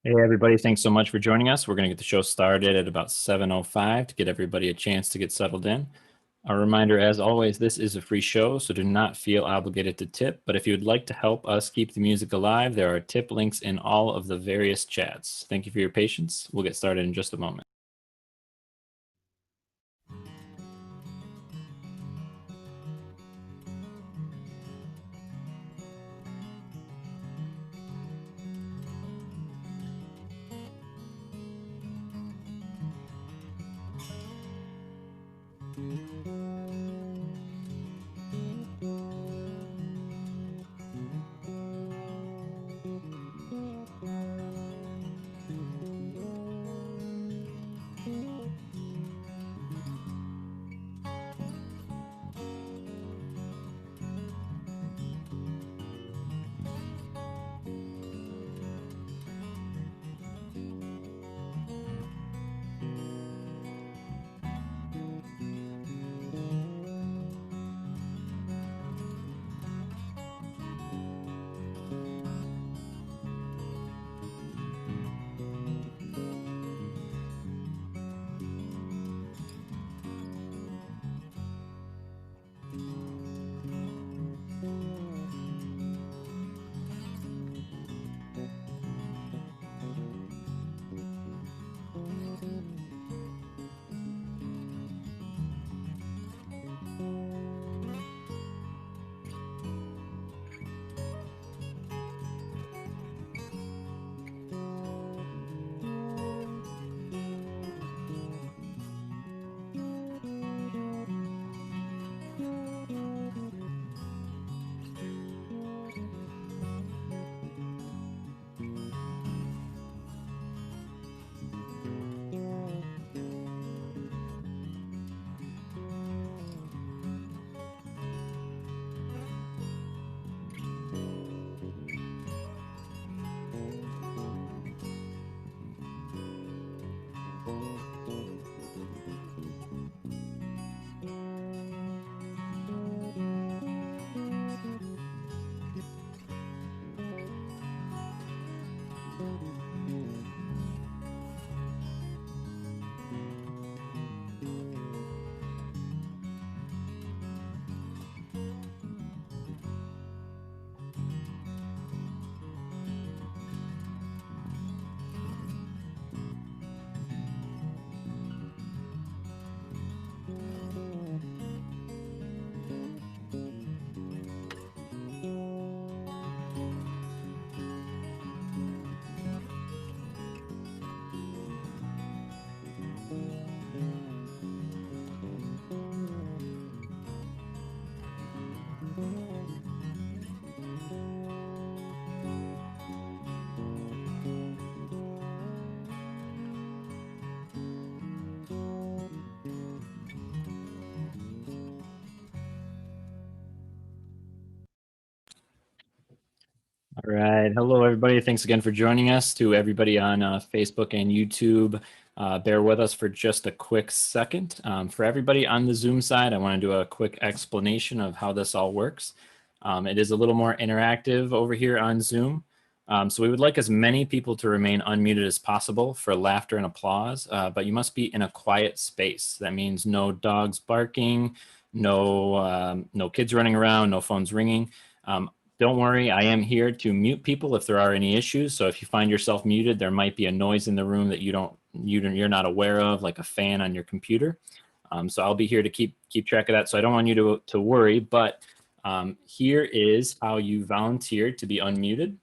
Hey, everybody. Thanks so much for joining us. We're going to get the show started at about 7:05 to get everybody a chance to get settled in. A reminder, as always, this is a free show, so do not feel obligated to tip. But if you would like to help us keep the music alive, there are tip links in all of the various chats. Thank you for your patience. We'll get started in just a moment. All right. Hello, everybody. Thanks again for joining us. To everybody on Facebook and YouTube, bear with us for just a quick second. For everybody on the Zoom side, I want to do a quick explanation of how this all works. It is a little more interactive over here on Zoom. So we would like as many people to remain unmuted as possible for laughter and applause, but you must be in a quiet space. That means no dogs barking, no kids running around, no phones ringing. Don't worry, I am here to mute people if there are any issues. So if you find yourself muted, there might be a noise in the room that you're not aware of, like a fan on your computer. So I'll be here to keep track of that. So I don't want you to worry, but here is how you volunteer to be unmuted.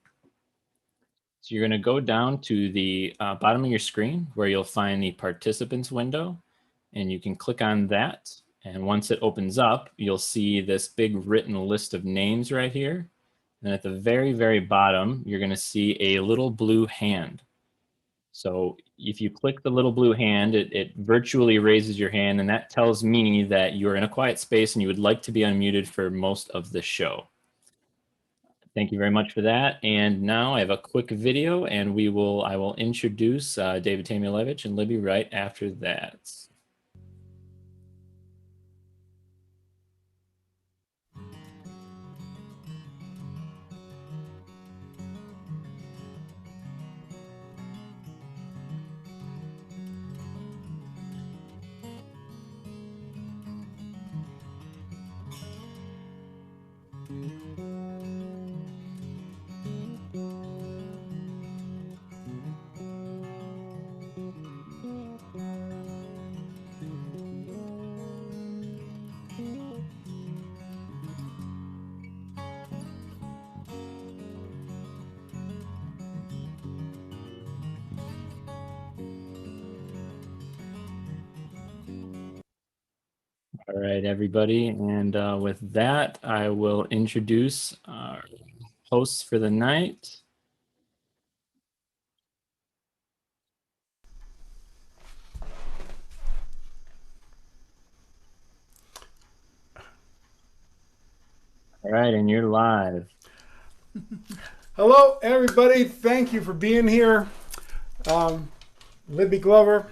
So you're going to go down to the bottom of your screen where you'll find the participants window, and you can click on that. And once it opens up, you'll see this big written list of names right here. And at the very, very bottom, you're going to see a little blue hand. So if you click the little blue hand, it virtually raises your hand, and that tells me that you're in a quiet space and you would like to be unmuted for most of the show. Thank you very much for that. And now I have a quick video, and I will introduce David Tamulevich and Libby right after that. All right, everybody. And with that, I will introduce our hosts for the night. All right, and you're live. Hello, everybody. Thank you for being here. Libby Glover.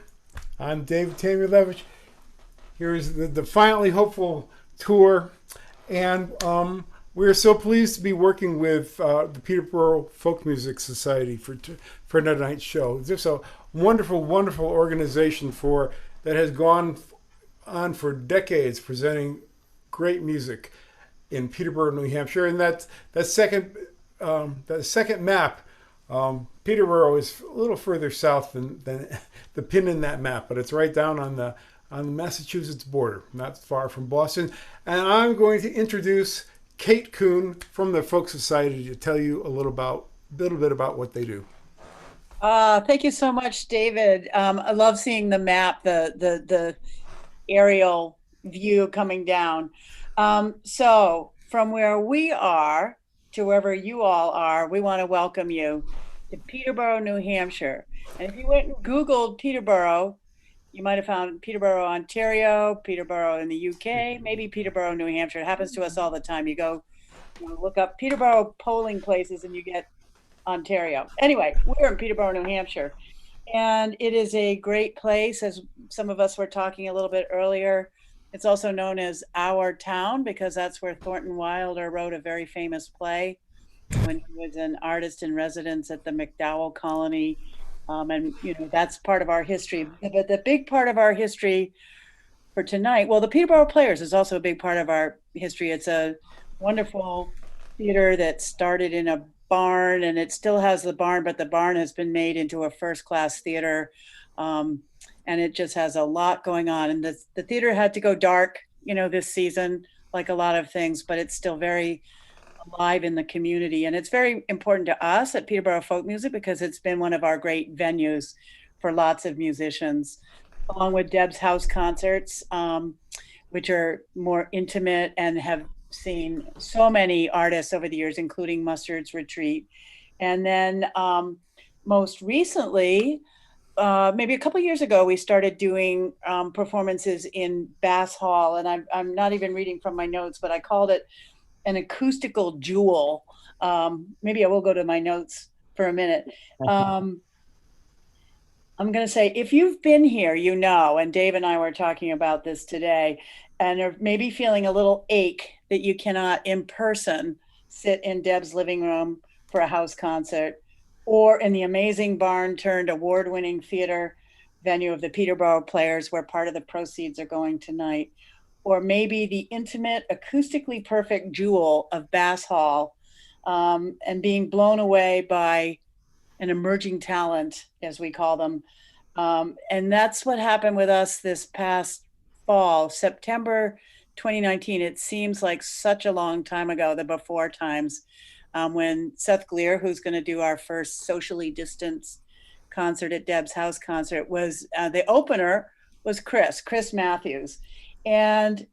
I'm David Tamulevich. Here's the Defiantly Hopeful tour. And we're so pleased to be working with the Peterborough Folk Music Society for tonight's show. It's just a wonderful, wonderful organization that has gone on for decades presenting great music in Peterborough, New Hampshire. And that second map, Peterborough is a little further south than the pin in that map, but it's right down on the Massachusetts border, not far from Boston. And I'm going to introduce Kate Kuhn from the Folk Society to tell you a little bit about what they do. Thank you so much, David. I love seeing the map, the aerial view coming down. So from where we are to wherever you all are, we want to welcome you to Peterborough, New Hampshire. And if you went and Googled Peterborough, you might have found Peterborough, Ontario, Peterborough in the UK, maybe Peterborough, New Hampshire. It happens to us all the time. You look up Peterborough polling places and you get Ontario. Anyway, we're in Peterborough, New Hampshire. And it is a great place, as some of us were talking a little bit earlier. It's also known as Our Town because that's where Thornton Wilder wrote a very famous play when he was an artist in residence at the MacDowell Colony. And, that's part of our history. But the big part of our history for tonight, well, the Peterborough Players is also a big part of our history. It's a wonderful theater that started in a barn, and it still has the barn, but the barn has been made into a first-class theater. And it just has a lot going on. And the theater had to go dark, this season, like a lot of things, but it's still very alive in the community. And it's very important to us at Peterborough Folk Music because it's been one of our great venues for lots of musicians, along with Deb's House concerts, which are more intimate and have seen so many artists over the years, including Mustard's Retreat. And then most recently, maybe a couple of years ago, we started doing performances in Bass Hall. And I'm not even reading from my notes, but I called it an acoustical jewel. Maybe I will go to my notes for a minute. I'm going to say, if you've been here, you know, and Dave and I were talking about this today, and are maybe feeling a little ache that you cannot in person sit in Deb's living room for a house concert, or in the amazing barn turned award-winning theater venue of the Peterborough Players, where part of the proceeds are going tonight, or maybe the intimate, acoustically perfect jewel of Bass Hall, and being blown away by an emerging talent, as we call them. And that's what happened with us this past fall, September 2019. It seems like such a long time ago, the before times, when Seth Gleer, who's going to do our first socially distanced concert at Deb's house concert, was the opener was Chris Matthews. And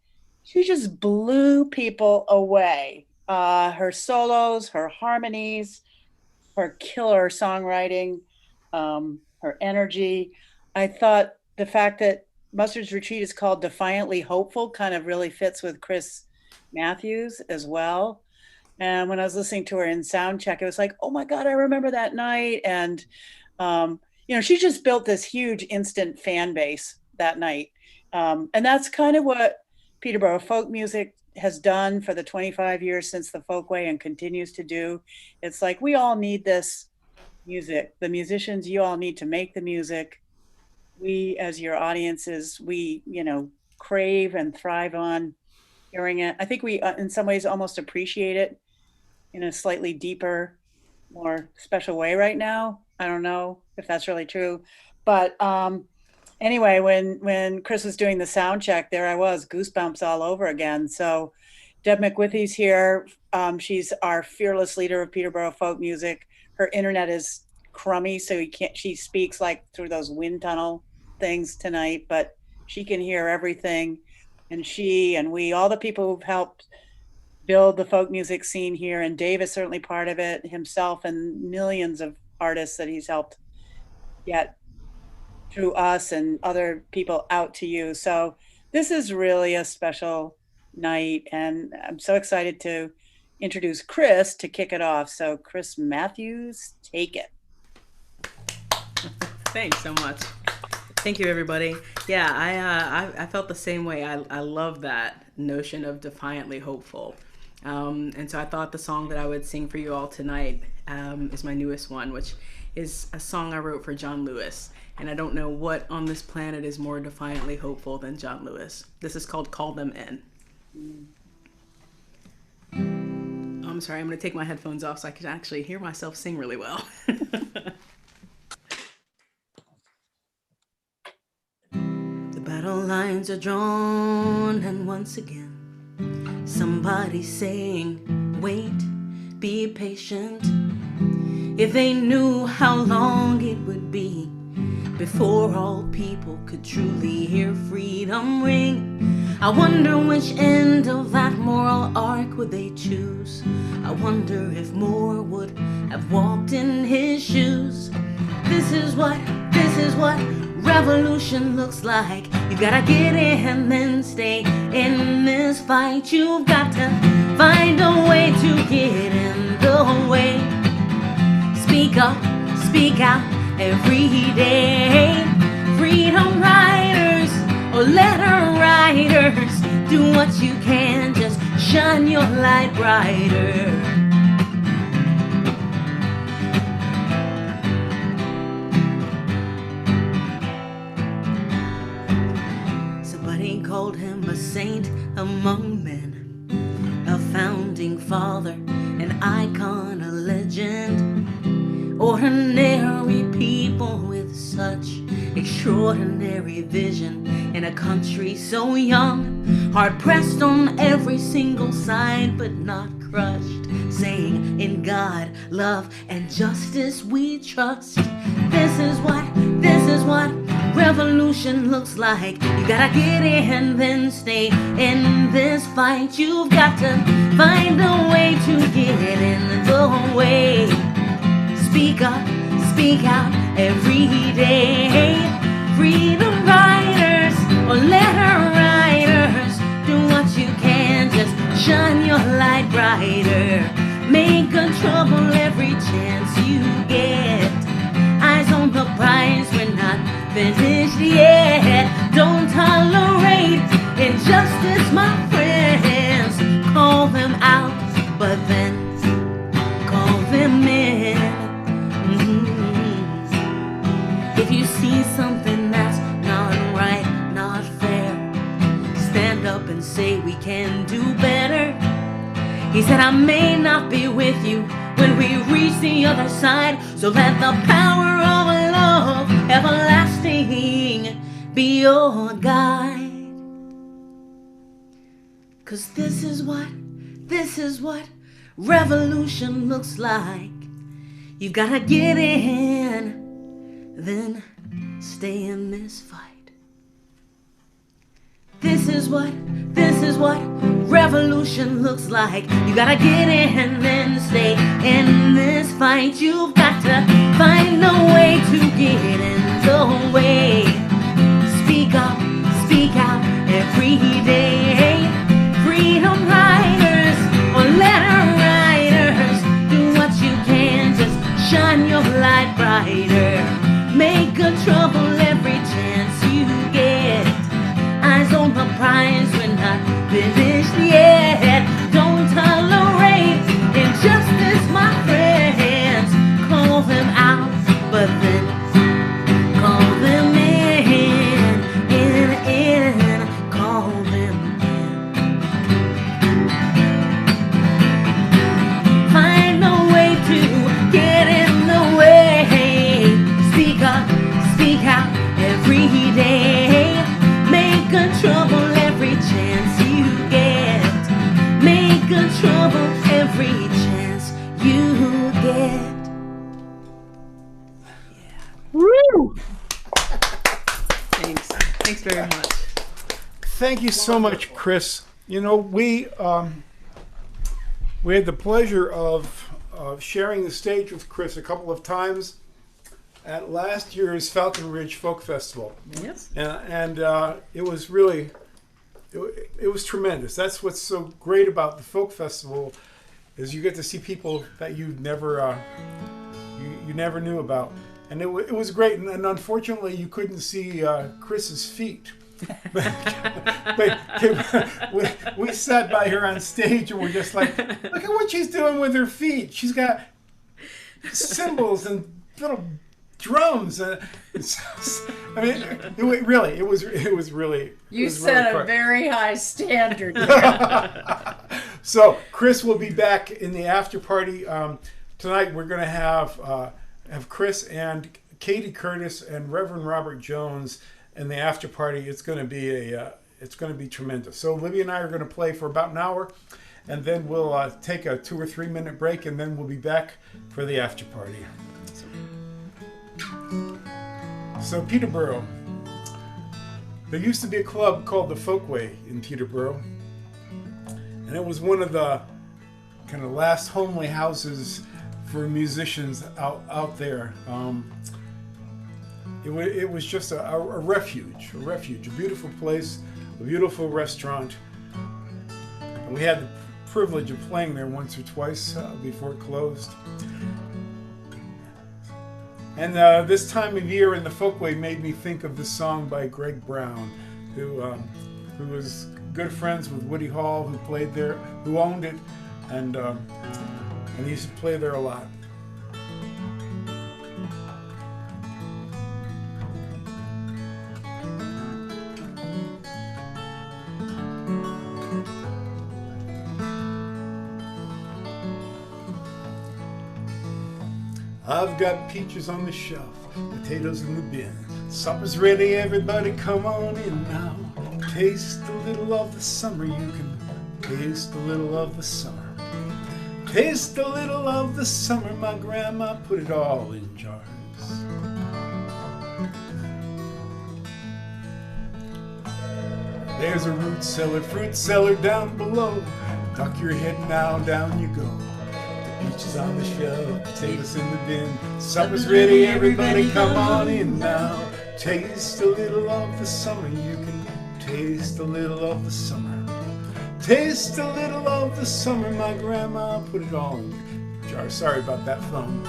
she just blew people away. Her solos, her harmonies, her killer songwriting, her energy. I thought the fact that Mustard's Retreat is called Defiantly Hopeful kind of really fits with Chris Matthews as well. And when I was listening to her in sound check, it was like, oh my God, I remember that night. And, she just built this huge instant fan base that night. And that's kind of what Peterborough Folk Music has done for the 25 years since the Folkway, and continues to do. It's like, we all need this music. The musicians, you all need to make the music. We, as your audiences, we, crave and thrive on hearing it. I think we, in some ways, almost appreciate it in a slightly deeper, more special way right now. I don't know if that's really true. But anyway, when Chris was doing the sound check, there I was, goosebumps all over again. So Deb McWithy's here. She's our fearless leader of Peterborough Folk Music. Her internet is crummy, so she speaks like through those wind tunnel things tonight, but she can hear everything. And she and we, all the people who've helped build the folk music scene here, and Dave is certainly part of it himself, and millions of artists that he's helped get through us and other people out to you. So this is really a special night, and I'm so excited to introduce Chris to kick it off. So Chris Matthews, take it. Thanks so much. Thank you, everybody. Yeah, I felt the same way. I love that notion of defiantly hopeful. And so I thought the song that I would sing for you all tonight is my newest one, which is a song I wrote for John Lewis. And I don't know what on this planet is more defiantly hopeful than John Lewis. This is called Call Them In. I'm sorry, I'm going to take my headphones off so I can actually hear myself sing really well. The battle lines are drawn, and once again somebody's saying, wait, be patient. If they knew how long it would be before all people could truly hear freedom ring, I wonder which end of that moral arc would they choose. I wonder if more would have walked in his shoes. This is what revolution looks like. You gotta get in and then stay in this fight. You've got to find a way to get in the way. Speak up, speak out every day. Freedom riders or letter writers, do what you can, just shine your light brighter. Somebody called him a saint among men, a founding father, an icon, a legend. Ordinary people with such extraordinary vision in a country so young, hard pressed on every single side but not crushed, saying in God, love and justice we trust. This is what revolution looks like. You gotta get in, then stay in this fight. You've got to find a way to get in the way. Speak up, speak out every day. Freedom riders or letter writers, do what you can, just shine your light bright. chance you get. Eyes on the prize, we're not finished yet. Don't tolerate injustice, my friends. Call them out, but then call them in. If you see something that's not right, not fair, stand up and say we can do better. He said, I may not be with you when we reach the other side, so let the power of love everlasting be your guide. 'Cause this is what revolution looks like. You've gotta get in, then stay in this fight. This is what revolution looks like. You gotta get in, then stay in this fight. You've got to find a way to get in the way. Speak up, speak out every day. Freedom riders or letter writers, do what you can, just shine your light brighter. Make good trouble every chance you get. Eyes on the prize, we're not finished yet. Don't tolerate injustice, my friends. Call them out, but then call them in, call them in. Find a way to get in the way. Speak up, speak out every day. Make good trouble every chance you get. Make good trouble every chance you get. Woo! Thanks. Thanks very much. Thank you so much, Chris. You know, we had the pleasure of sharing the stage with Chris a couple of times at last year's Falcon Ridge Folk Festival. Yes. And it was really, it was tremendous. That's what's so great about the Folk Festival, is you get to see people that you never knew about. And it was great. And unfortunately, you couldn't see Chris's feet. but we sat by her on stage and we're just like, look at what she's doing with her feet. She's got cymbals and little drums. I mean, it was really. You set a very high standard. So Chris will be back in the after party tonight. We're going to have Chris and Katie Curtis and Reverend Robert Jones in the after party. It's going to be it's going to be tremendous. So Libby and I are going to play for about an hour, and then we'll take a 2 or 3 minute break, and then we'll be back for the after party. So Peterborough, there used to be a club called the Folkway in Peterborough, and it was one of the kind of last homely houses for musicians out there. It was just a refuge, a beautiful place, a beautiful restaurant. And we had the privilege of playing there once or twice before it closed. And this time of year in the Folkway made me think of this song by Greg Brown, who was good friends with Woody Hall, who played there, who owned it, and he used to play there a lot. I've got peaches on the shelf, potatoes in the bin. Supper's ready, everybody come on in now. Taste a little of the summer, you can taste a little of the summer. Taste a little of the summer, my grandma put it all in jars. There's a fruit cellar down below. Duck your head now, down you go. Peaches on the shelf, potatoes in the bin. Supper's ready, everybody come on in now. Taste a little of the summer, you can taste a little of the summer. Taste a little of the summer, my grandma put it all in jar. Sorry about that phone.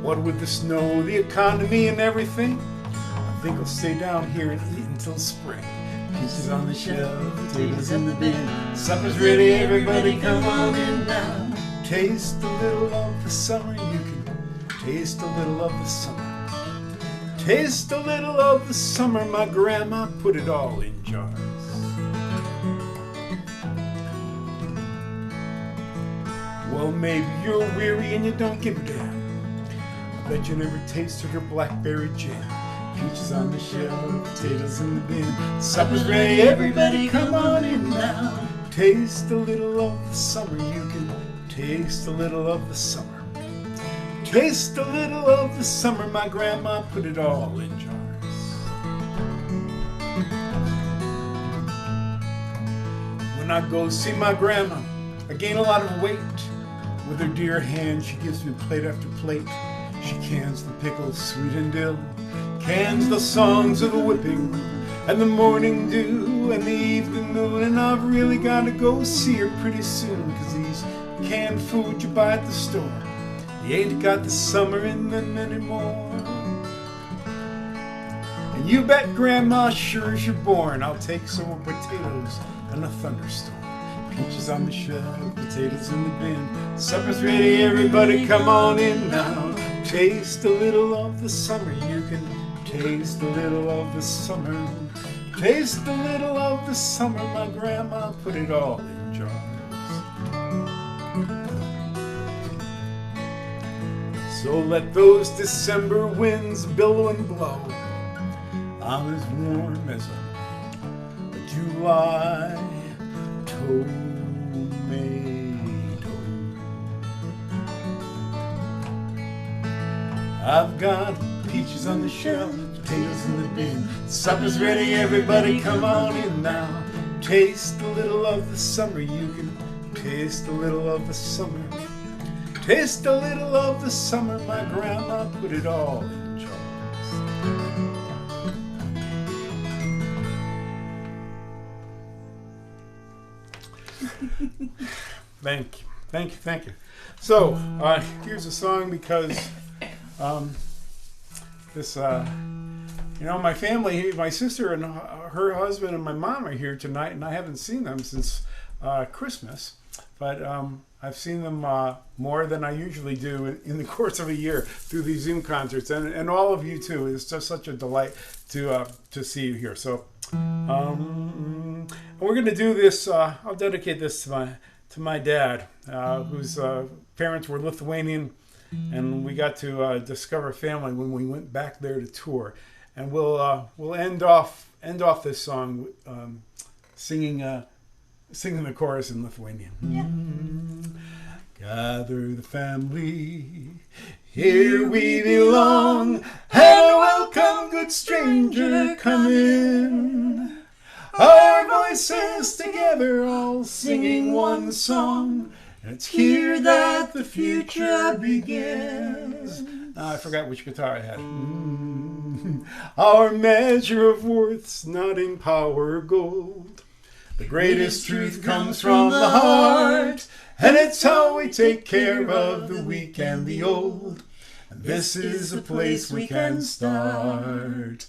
What with the snow, the economy, and everything, I think I'll stay down here and eat until spring. Peaches on the shelf, potatoes in the bin. Supper's ready, everybody come on in now. Taste a little of the summer, you can taste a little of the summer. Taste a little of the summer, my grandma put it all in jars. Well, maybe you're weary and you don't give a damn. I bet you never tasted her blackberry jam. Peaches on the shelf, potatoes in the bin. Supper's ready, everybody come on in now. Taste a little of the summer, you can taste a little of the summer. Taste a little of the summer, my grandma put it all in jars. When I go see my grandma, I gain a lot of weight. With her dear hand, she gives me plate after plate. She cans the pickles, sweet and dill, cans the songs of the whipping, and the morning dew, and the evening moon. And I've really got to go see her pretty soon, 'cause these canned food you buy at the store, you ain't got the summer in them anymore. And you bet Grandma, sure as you're born, I'll take some more potatoes and a thunderstorm. Peaches on the shelf, potatoes in the bin. Supper's ready, everybody come on in now. Taste a little of the summer, you can taste a little of the summer. Taste a little of the summer, my grandma put it all in jars. So let those December winds billow and blow. I'm as warm as a July tomato. I've got peaches on the shelf, potatoes in the bin. Supper's ready, everybody come on in now. Taste a little of the summer, you can taste a little of the summer. Taste a little of the summer, my grandma put it all in jars. Thank you, thank you, thank you. So, here's a song because my family, my sister and her husband and my mom are here tonight, and I haven't seen them since Christmas, but I've seen them more than I usually do in the course of a year through these Zoom concerts, and all of you too. It's just such a delight to see you here. So we're going to do this. I'll dedicate this to my dad, whose parents were Lithuanian. And we got to discover family when we went back there to tour, and we'll end off this song singing the chorus in Lithuanian. Yeah. Gather the family, here we belong, and a welcome, good stranger, come in. Our voices together, all singing one song. It's here that the future begins. I forgot which guitar I had. Our measure of worth's not in power or gold. The greatest truth comes from the heart, and it's how we take care of the weak and the old. And this is a place we can start.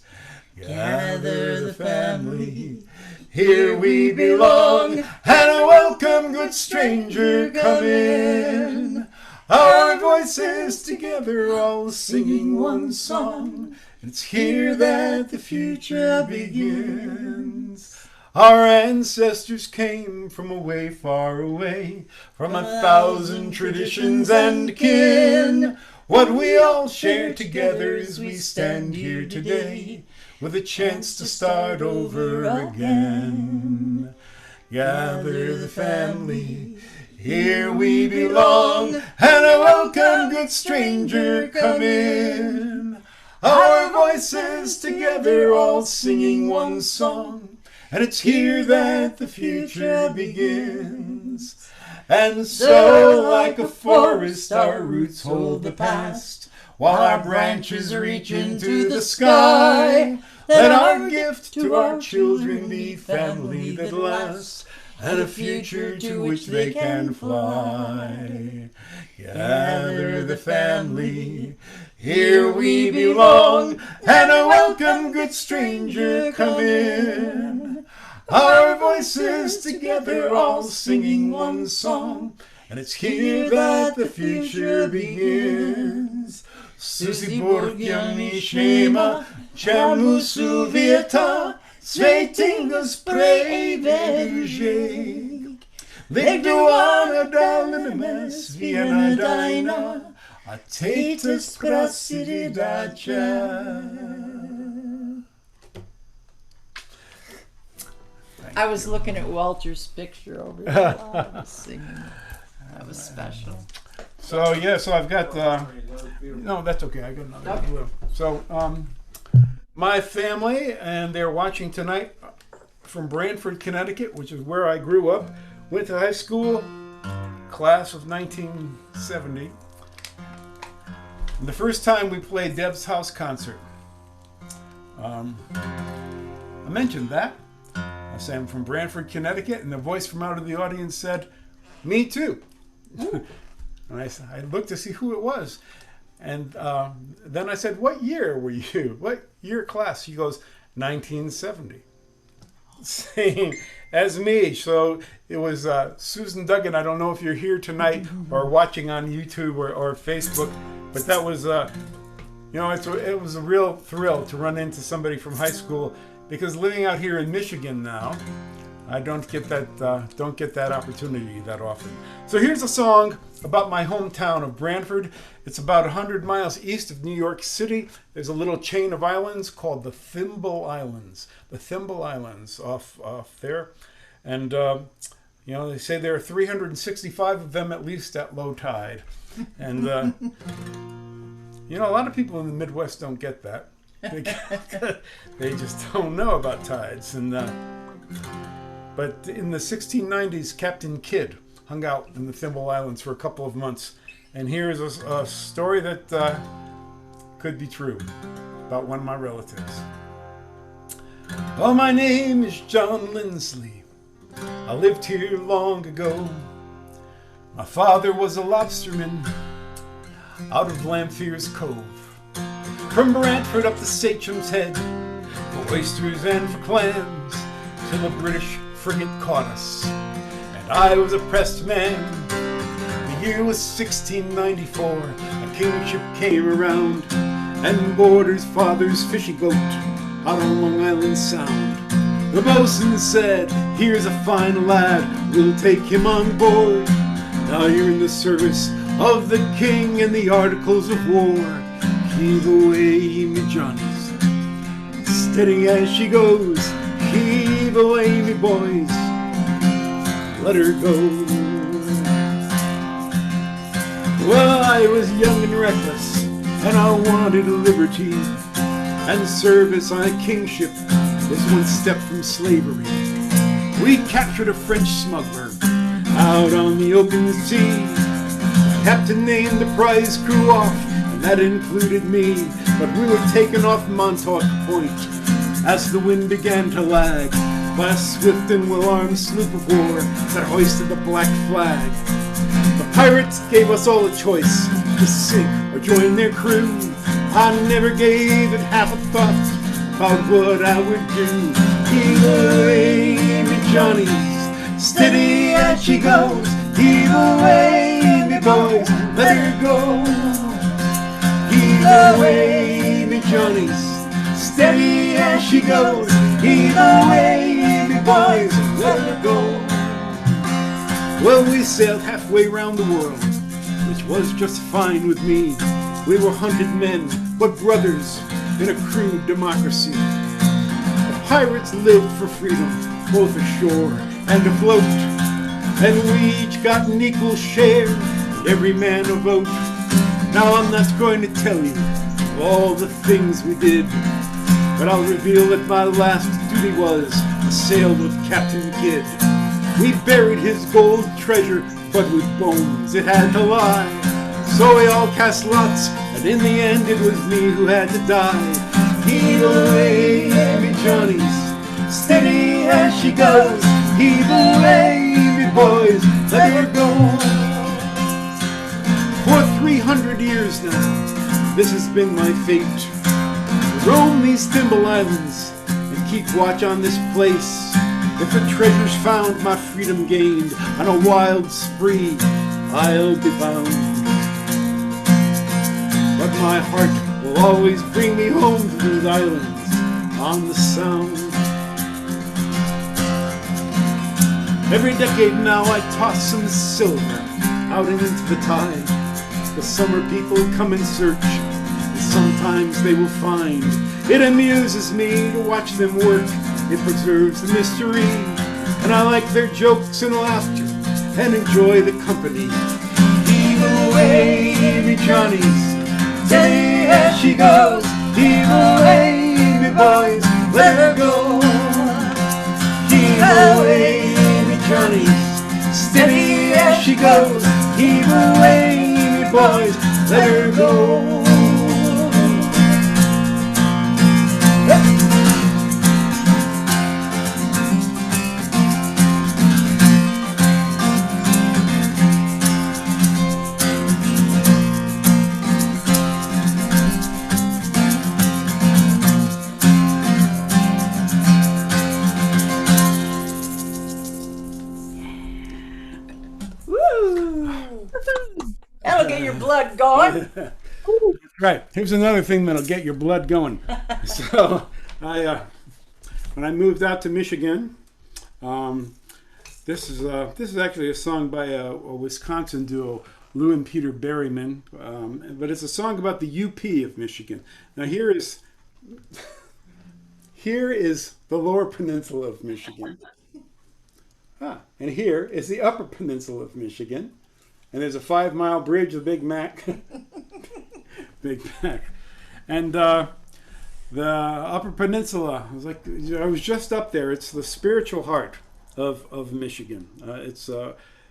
Gather the family, here we belong, and a welcome, good stranger, come in. Our voices together, all singing one song. It's here that the future begins. Our ancestors came from away, far away, from 1,000 traditions and kin. What we all share together as we stand here today, with a chance to start over again. Gather the family, here we belong, and a welcome, good stranger, come in. Our voices together, all singing one song, and it's here that the future begins. And so, like a forest, our roots hold the past, while our branches reach into the sky. Let our gift to our children be family that lasts, and a future to which they can fly. Gather the family, here we belong, and a welcome, good stranger, come in. Our voices together all singing one song, and it's here that the future begins. Susi Borgiani Shema, Chamusu Vieta, Sveitingus Breivig, Vigduana Dalinames, Viena Dina, Atatus Prasididacha. I was looking at Walter's picture over there while I was singing. That was special. So I've got no, that's okay. I got another blue. So my family, and they're watching tonight from Branford, Connecticut, which is where I grew up. Went to high school, class of 1970. And the first time we played Deb's house concert, I mentioned that. I said I'm from Branford, Connecticut, and the voice from out of the audience said, "Me too." And I looked to see who it was. And then I said, "What year were you? What year class?" He goes, 1970. Same as me. So it was Susan Duggan. I don't know if you're here tonight or watching on YouTube or Facebook, but that was, it was a real thrill to run into somebody from high school, because living out here in Michigan now, I don't get that opportunity that often. So here's a song about my hometown of Branford. It's about 100 miles east of New York City. There's a little chain of islands called the Thimble Islands. The Thimble Islands off there. And, they say there are 365 of them at least at low tide. And, a lot of people in the Midwest don't get that. They just don't know about tides. And but in the 1690s, Captain Kidd hung out in the Thimble Islands for a couple of months. And here's a story that could be true about one of my relatives. "Oh, my name is John Lindsley. I lived here long ago. My father was a lobsterman out of Lamphir's Cove. From Brantford up to Sacham's Head, for oysters and for clams, till a British frigate caught us, and I was a pressed man. The year was 1694, a kingship came around, and boarded his father's fishing boat out on Long Island Sound. The boatswain said, 'Here's a fine lad, we'll take him on board. Now you're in the service of the king and the articles of war. Heave away, me Johnnies, steady as she goes. Heave away, me boys, let her go.' Well, I was young and reckless, and I wanted liberty, and service on a kingship was one step from slavery. We captured a French smuggler out on the open sea. The captain named the prize crew off, and that included me. But we were taken off Montauk Point as the wind began to lag by a swift and well-armed sloop of war that hoisted the black flag. The pirates gave us all a choice to sink or join their crew. I never gave it half a thought about what I would do. Heave away, me Johnnies, steady as she goes. Heave away, me boys, let her go. Heave away, me Johnnies, steady as she goes. Heave away, me boys, let her go. Well, we sailed halfway round the world, which was just fine with me. We were hunted men, but brothers in a crude democracy. The pirates lived for freedom, both ashore and afloat, and we each got an equal share, every man a vote. Now I'm not going to tell you all the things we did, but I'll reveal that my last duty was I sailed with Captain Kidd. We buried his gold treasure, but with bones it had to lie. So we all cast lots, and in the end it was me who had to die. Heave away, me Johnnies, steady as she goes. Heave away, me boys, let her go. For 300 years now, this has been my fate. To roam these Thimble Islands and keep watch on this place. If the treasure's found, my freedom gained, on a wild spree, I'll be bound. But my heart will always bring me home to those islands on the Sound. Every decade now I toss some silver out and into the tide. The summer people come in search, and sometimes they will find. It amuses me to watch them work, it preserves the mystery, and I like their jokes and laughter, and enjoy the company. Heave away, me Johnnies, steady as she goes. Heave away, me boys, let her go. Heave away, me Johnnies, steady as she goes. Heave away, me boys, let her go. That'll get your blood going. Right. Here's another thing that'll get your blood going. So, when I moved out to Michigan, this is actually a song by a Wisconsin duo, Lou and Peter Berryman, but it's a song about the UP of Michigan. Now here is the Lower Peninsula of Michigan, and here is the Upper Peninsula of Michigan. And there's a 5-mile bridge, the Big Mac. Big Mac. And the Upper Peninsula, I was just up there. It's the spiritual heart of Michigan. It's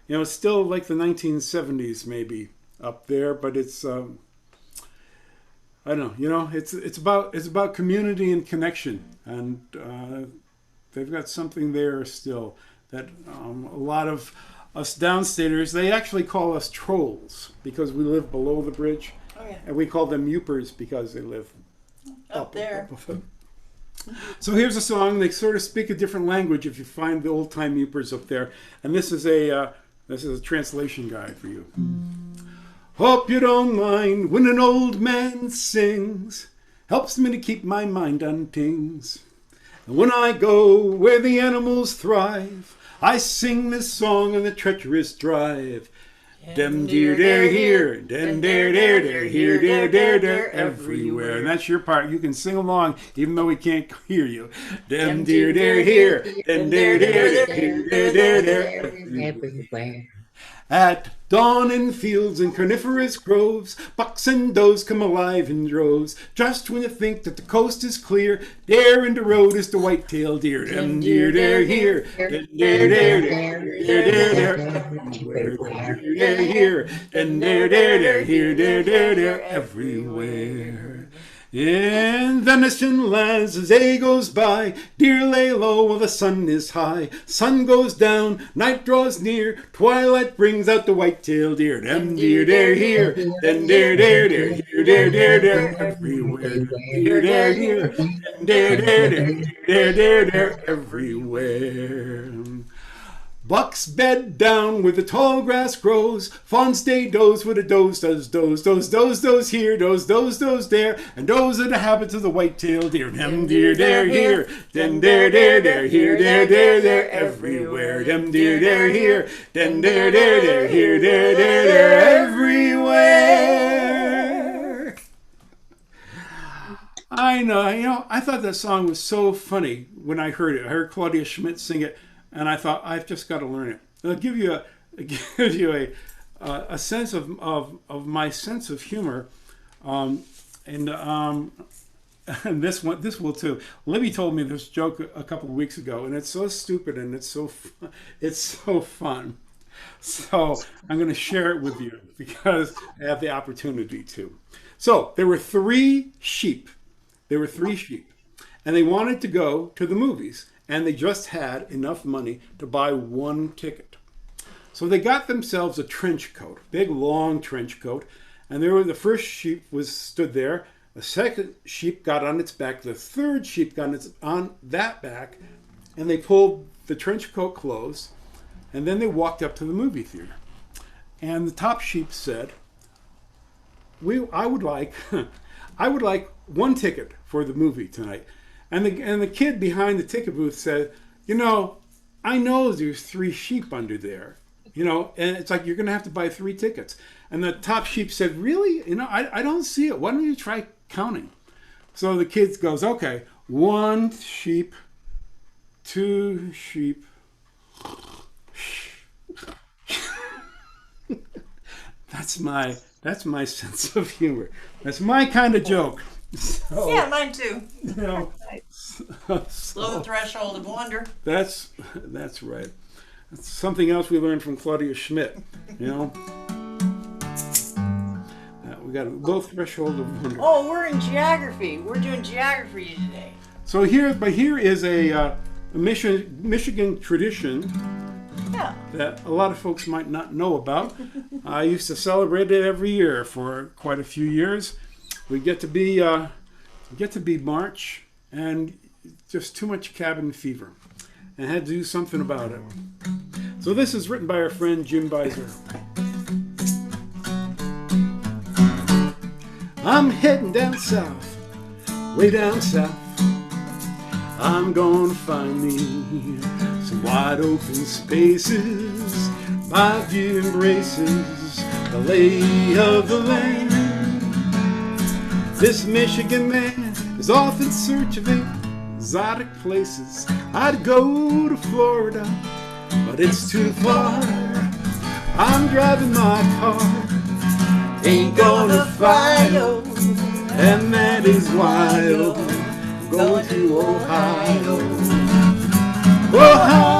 it's still like the 1970s maybe up there, but it's I don't know. It's about community and connection, and they've got something there still that a lot of us downstaters, they actually call us trolls because we live below the bridge. Oh, yeah. And we call them youpers because they live Up there. So here's a song. They sort of speak a different language if you find the old time youpers up there. And this is a translation guide for you. Hope you don't mind when an old man sings. Helps me to keep my mind on things. And when I go where the animals thrive, I sing this song on the treacherous drive. Dem deer dare here, dem dare dare here, dare dare dare everywhere. And that's your part. You can sing along even though we can't hear you. Dem deer dare here, dem dare dare here, dare dare dare everywhere. At dawn in fields and coniferous groves, bucks and does come alive in droves. Just when you think that the coast is clear, there in the road is the white-tailed deer. Dem deer dare here, dem dare dare dare dare everywhere. Dare here, dem dare dare here, dare dare dare everywhere. In venison lands as day goes by, deer lay low while the sun is high. Sun goes down, night draws near, twilight brings out the white-tailed deer. Dem deer dare here, dem dare dare dare here, dare dare dare everywhere. Deer dare here, dem dare dare dare dare dare everywhere. Bucks bed down where the tall grass grows. Fawns stay does where the does does doze. Doze here, doze there. And those are the habits of the white-tailed deer. Dem deer dare here, dem dare dare dare here, dare dare dare everywhere. Dem deer dare here, dem dare dare dare here, dare dare dare everywhere. I know, I thought that song was so funny when I heard it. I heard Claudia Schmidt sing it. And I thought, I've just got to learn it. It'll give you a sense of my sense of humor, and this will too. Libby told me this joke a couple of weeks ago, and it's so stupid and it's so fun. So I'm going to share it with you because I have the opportunity to. So there were three sheep, and they wanted to go to the movies. and they just had enough money to buy one ticket. So they got themselves a trench coat, big long trench coat, and the first sheep stood there. The second sheep got on its back. The third sheep got on that back, and they pulled the trench coat close, and then they walked up to the movie theater. And the top sheep said, I would like one ticket for the movie tonight. And the kid behind the ticket booth said, I know there's 3 sheep under there, and it's like you're going to have to buy 3 tickets. And the top sheep said, really? I don't see it. Why don't you try counting? So the kid goes, okay, 1 sheep, 2 sheep. That's my sense of humor. That's my kind of joke. So, Yeah, mine too. Low threshold of wonder. That's right. That's something else we learned from Claudia Schmidt. We got a low threshold of wonder. Oh, we're in geography. We're doing geography today. So here is a Michigan tradition that a lot of folks might not know about. I used to celebrate it every year for quite a few years. We get to be March, and just too much cabin fever, and had to do something about it. So this is written by our friend Jim Beiser. I'm heading down south, way down south. I'm gonna find me some wide open spaces. My view embraces the lay of the land. This Michigan man is off in search of exotic places. I'd go to Florida, but it's too far. I'm driving my car, ain't gonna fly, and that is why I'm going to Ohio. Ohio,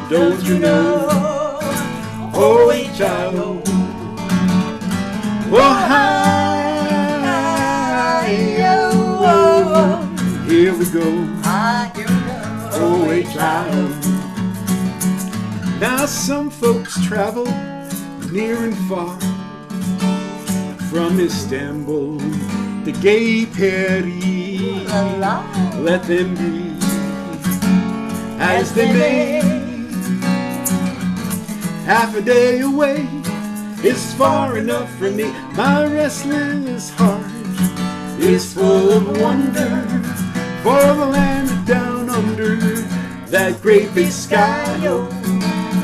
don't you know? O-H-I-O. Ohio, here we go. O-H-I-O. Now some folks travel near and far, from Istanbul to Gay Paris. Let them be as they may. Half a day away is far enough for me. My restless heart is full of wonder for the land down under that great big sky,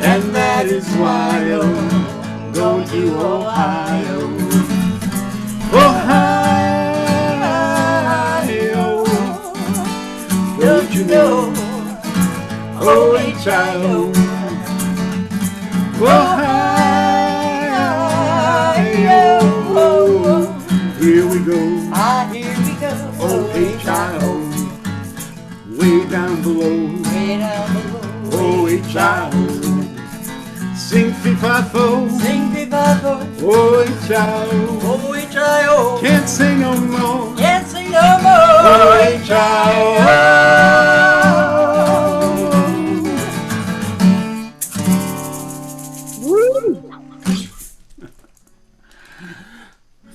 and that is why I'm going to Ohio. Ohio, don't you know? O-H-I-O. Ohio, here we go. O-H-I-O, way down below. O-H-I-O, sing fee-fi-fo. O-H-I-O, can't say no more. O-H-I-O.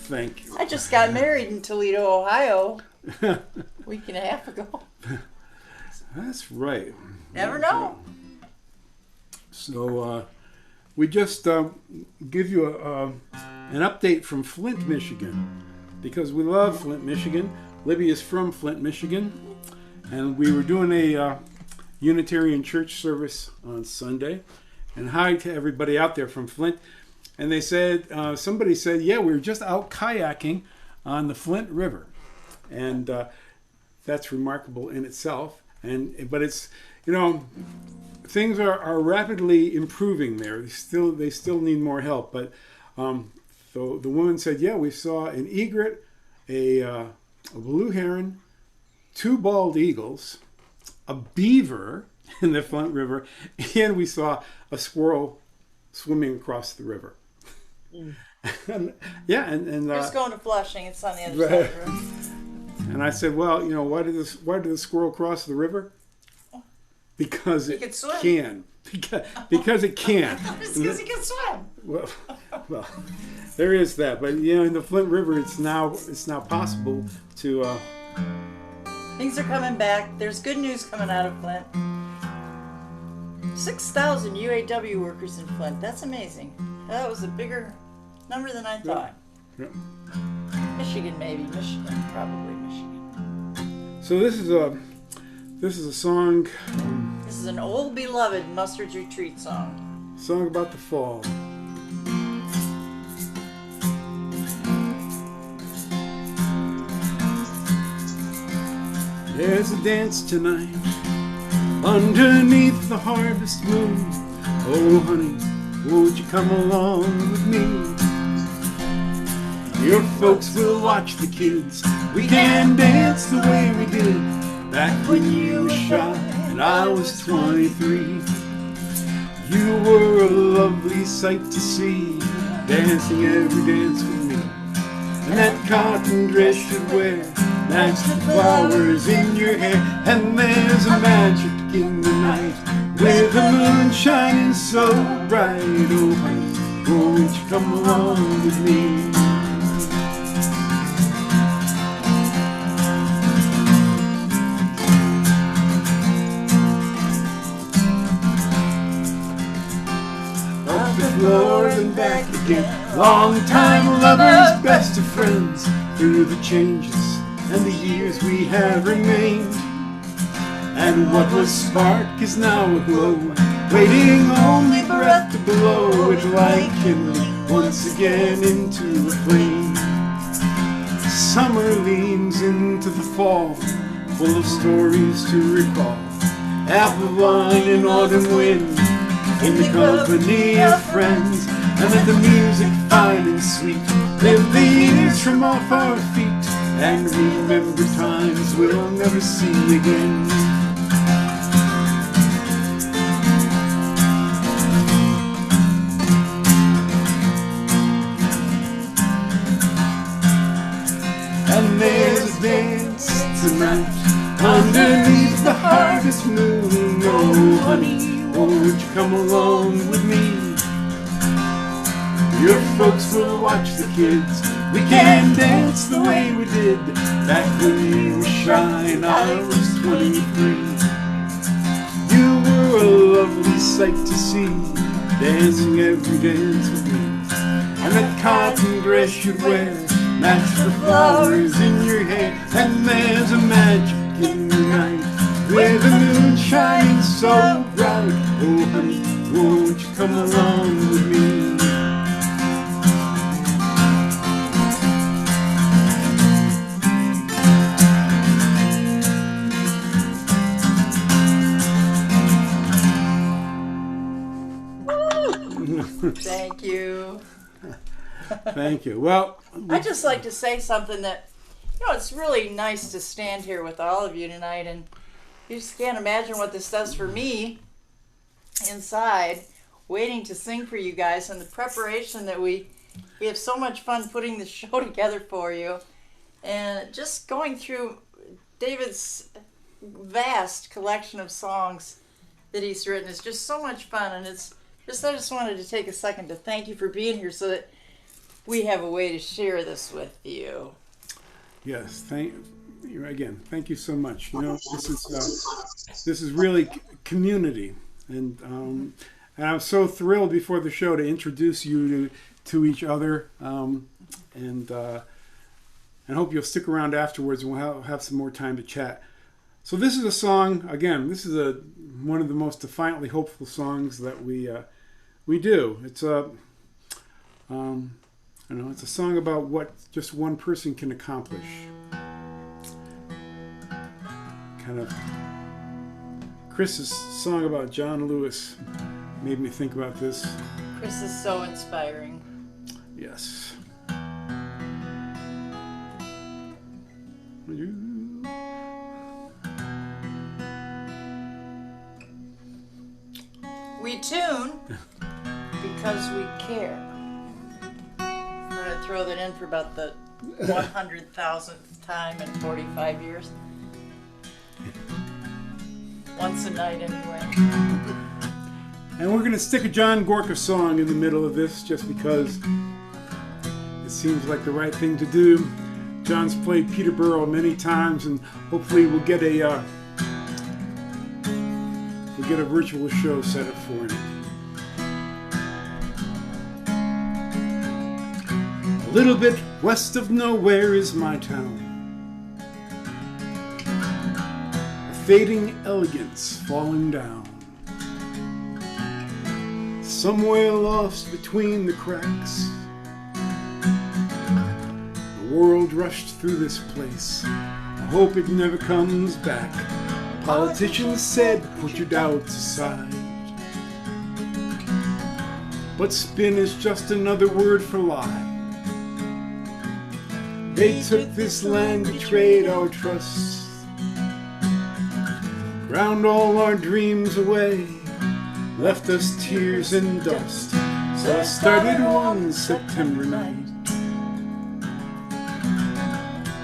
Thank you. I just got married in Toledo, Ohio, a week and a half ago. That's right. Never know. So we just give you an update from Flint, Michigan, because we love Flint, Michigan. Libby is from Flint, Michigan, and we were doing a Unitarian church service on Sunday. And hi to everybody out there from Flint. And they said, somebody said, yeah, we were just out kayaking on the Flint River. And that's remarkable in itself. But it's, things are rapidly improving there. They still need more help. But the woman said, yeah, we saw an egret, a blue heron, 2 bald eagles, a beaver in the Flint River, and we saw a squirrel swimming across the river. Mm. and Just going to Flushing. It's on the other side of the road. And I said, well, you know, why did the squirrel cross the river? Because it can swim. can. Because it can. Because he can swim. Well, there is that. But, you know, in the Flint River, it's now possible to... Things are coming back. There's good news coming out of Flint. 6,000 UAW workers in Flint. That's amazing. That was a bigger number than I thought. Yeah. Michigan, maybe. Michigan. Probably Michigan. So this is a song... This is an old beloved Mustard's Retreat song. Song about the fall. There's a dance tonight underneath the harvest moon. Oh honey, won't you come along with me? Your folks will watch the kids. We can dance the way we did back when you were shy and I was 23. You were a lovely sight to see, dancing every dance with me. And that cotton dress you'd wear match the flowers in your hair. And there's a magic in the night with the moon shining so bright. Oh honey, won't you come along with me? Up the floor and back again, long time lovers, best of friends, through the changes and the years we have remained. And what was spark is now aglow, waiting only breath to blow it like kindling once again into a flame. Summer leans into the fall, full of stories to recall. Apple wine and autumn wind, in the company of friends. And let the music fine and sweet lift the years from off our feet, and remember times we'll never see again. And there's a dance tonight underneath the harvest moon. Oh honey, won't you come along with me? Your folks will watch the kids. We can dance the way we did back when you were shy and I was 23. You were a lovely sight to see, dancing every dance with me. And that cotton dress you'd wear matched the flowers in your hair. And there's a magic in the night with the moon shining so bright. Oh honey, won't you come along with me? Thank you. Thank you. Well, I'd just like to say something that, you know, it's really nice to stand here with all of you tonight, and you just can't imagine what this does for me inside, waiting to sing for you guys, and the preparation that we have so much fun putting the show together for you, and just going through David's vast collection of songs that he's written is just so much fun, and it's just, I just wanted to take a second to thank you for being here so that we have a way to share this with you. yes, thank you so much. You know, this is really community, and I'm so thrilled before the show to introduce you to each other, and hope you'll stick around afterwards, and we'll have some more time to chat. So this is a song, again, this is one of the most defiantly hopeful songs that we do. It's it's a song about what just one person can accomplish. Kind of Chris's song about John Lewis made me think about this. Chris is so inspiring. Yes. We tune because we care. I'm going to throw that in for about the 100,000th time in 45 years. Once a night, anyway. And we're going to stick a John Gorka song in the middle of this just because it seems like the right thing to do. John's played Peterborough many times, and hopefully we'll get a virtual show set up for him. A little bit west of nowhere is my town. A fading elegance falling down. Somewhere lost between the cracks. The world rushed through this place. I hope it never comes back. Politicians said, put your doubts aside. But spin is just another word for lie. They took this land, betrayed our trusts, ground all our dreams away, left us tears and dust. So I started one September night.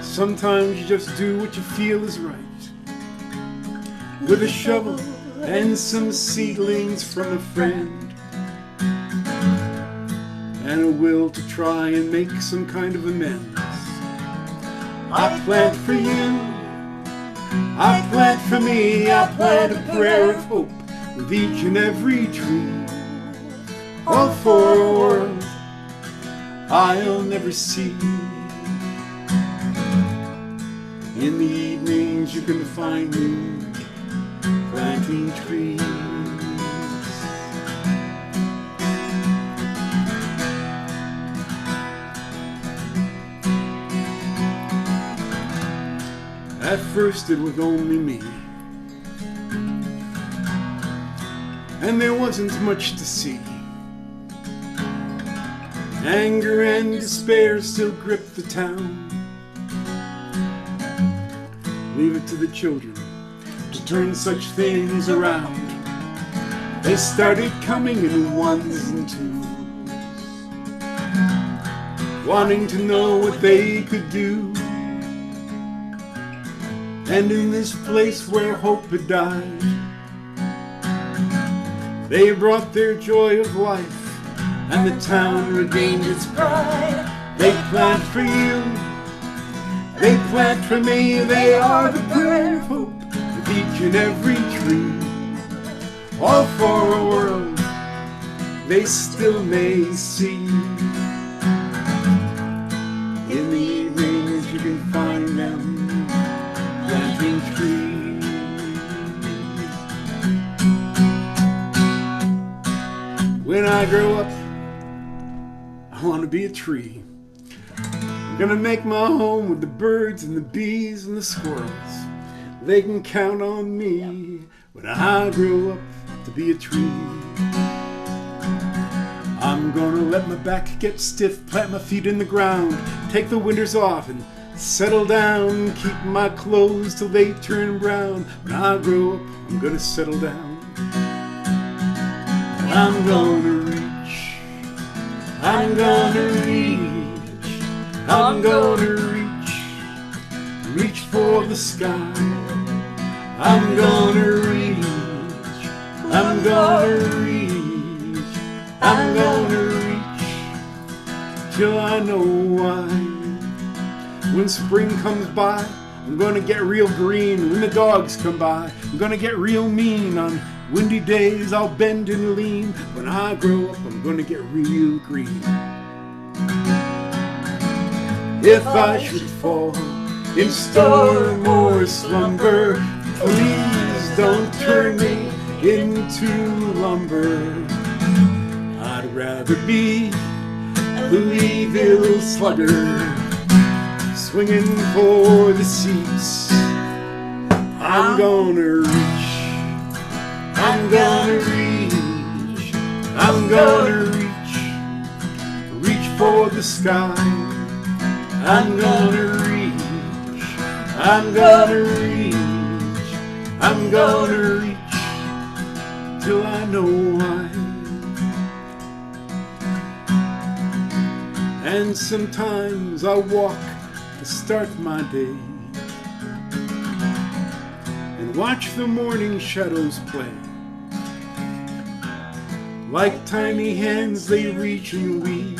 Sometimes you just do what you feel is right. With a shovel and some seedlings from a friend, and a will to try and make some kind of amends. I plant for you, I plant for me, I plant a prayer of hope with each and every tree, all for a world I'll never see. In the evenings you can find me planting trees. At first it was only me, and there wasn't much to see. Anger and despair still gripped the town. Leave it to the children to turn such things around. They started coming in ones and twos, wanting to know what they could do. And in this place where hope had died, they brought their joy of life, and the town regained its pride. They plant for you, they plant for me, they are the prayer of hope with each and every tree, all for a world they still may see. In the evenings you can find them planting trees. When I grow up, I want to be a tree. I'm gonna make my home with the birds and the bees and the squirrels. They can count on me when I grow up to be a tree. I'm gonna let my back get stiff, plant my feet in the ground, take the winters off and settle down, keep my clothes till they turn brown. When I grow up, I'm gonna settle down. I'm gonna reach, I'm gonna reach, I'm gonna reach for the sky. I'm gonna reach, I'm gonna reach, I'm gonna reach till I know why. When spring comes by, I'm gonna get real green. When the dogs come by, I'm gonna get real mean. On windy days, I'll bend and lean. When I grow up, I'm gonna get real green. If I should fall in storm or slumber, please don't turn me into lumber. I'd rather be a Louisville slugger, swinging for the seats. I'm gonna reach, I'm gonna reach, I'm gonna reach for the sky. I'm gonna reach, I'm gonna reach, I'm gonna reach till I know why. And sometimes I walk to start my day and watch the morning shadows play. Like tiny hands they reach and weave,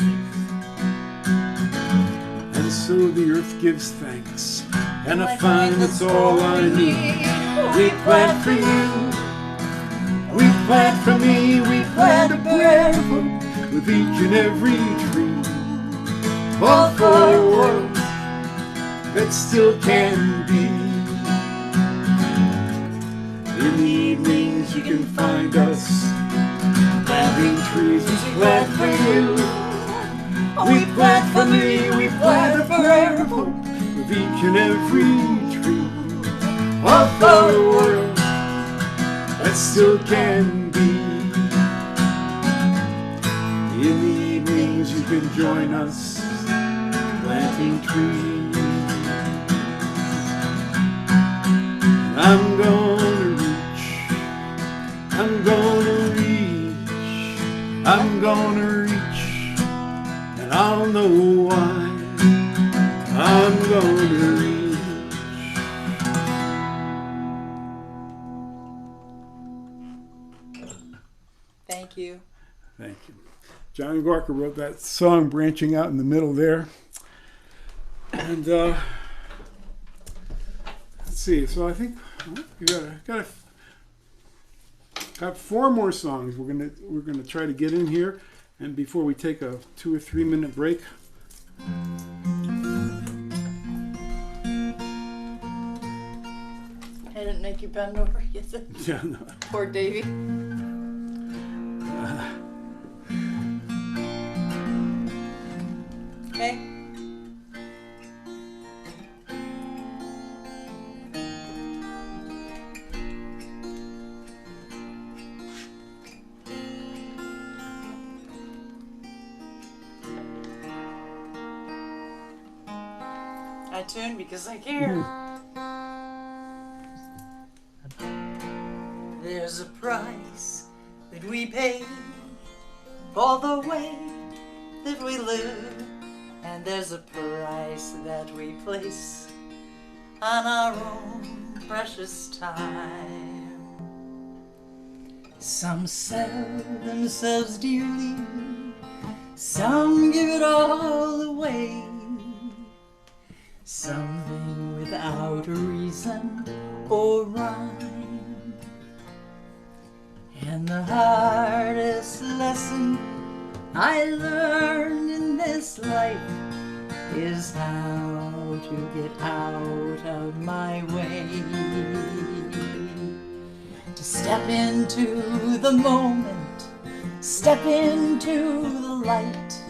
and so the earth gives thanks, and I find that's all I need. We plant for you, we plant for me, we plant a prayer with each and every tree, all for a world that still can be. In the evenings you can find us planting trees. We plant for you, we plant for me, we plant a prayer of hope with each and every tree, all for a world that still can be. In the evenings you can join us planting trees. I'm gonna reach, I'm gonna reach, I'm gonna reach, and I'll know why. I'm gonna reach. Thank you. Thank you. John Gorka wrote that song, branching out in the middle there. And let's see. So I think we got 4 more songs. We're gonna try to get in here, and before we take a 2 or 3 minute break. I didn't make you bend over, is it? Yeah. No. Poor Davy. Okay. I tune because I care. There's a price that we pay for the way that we live, and there's a price that we place on our own precious time. Some sell themselves dearly, some give it all away, something without a reason or rhyme. And the hardest lesson I learned in this life is how to get out of my way, to step into the moment, step into the light,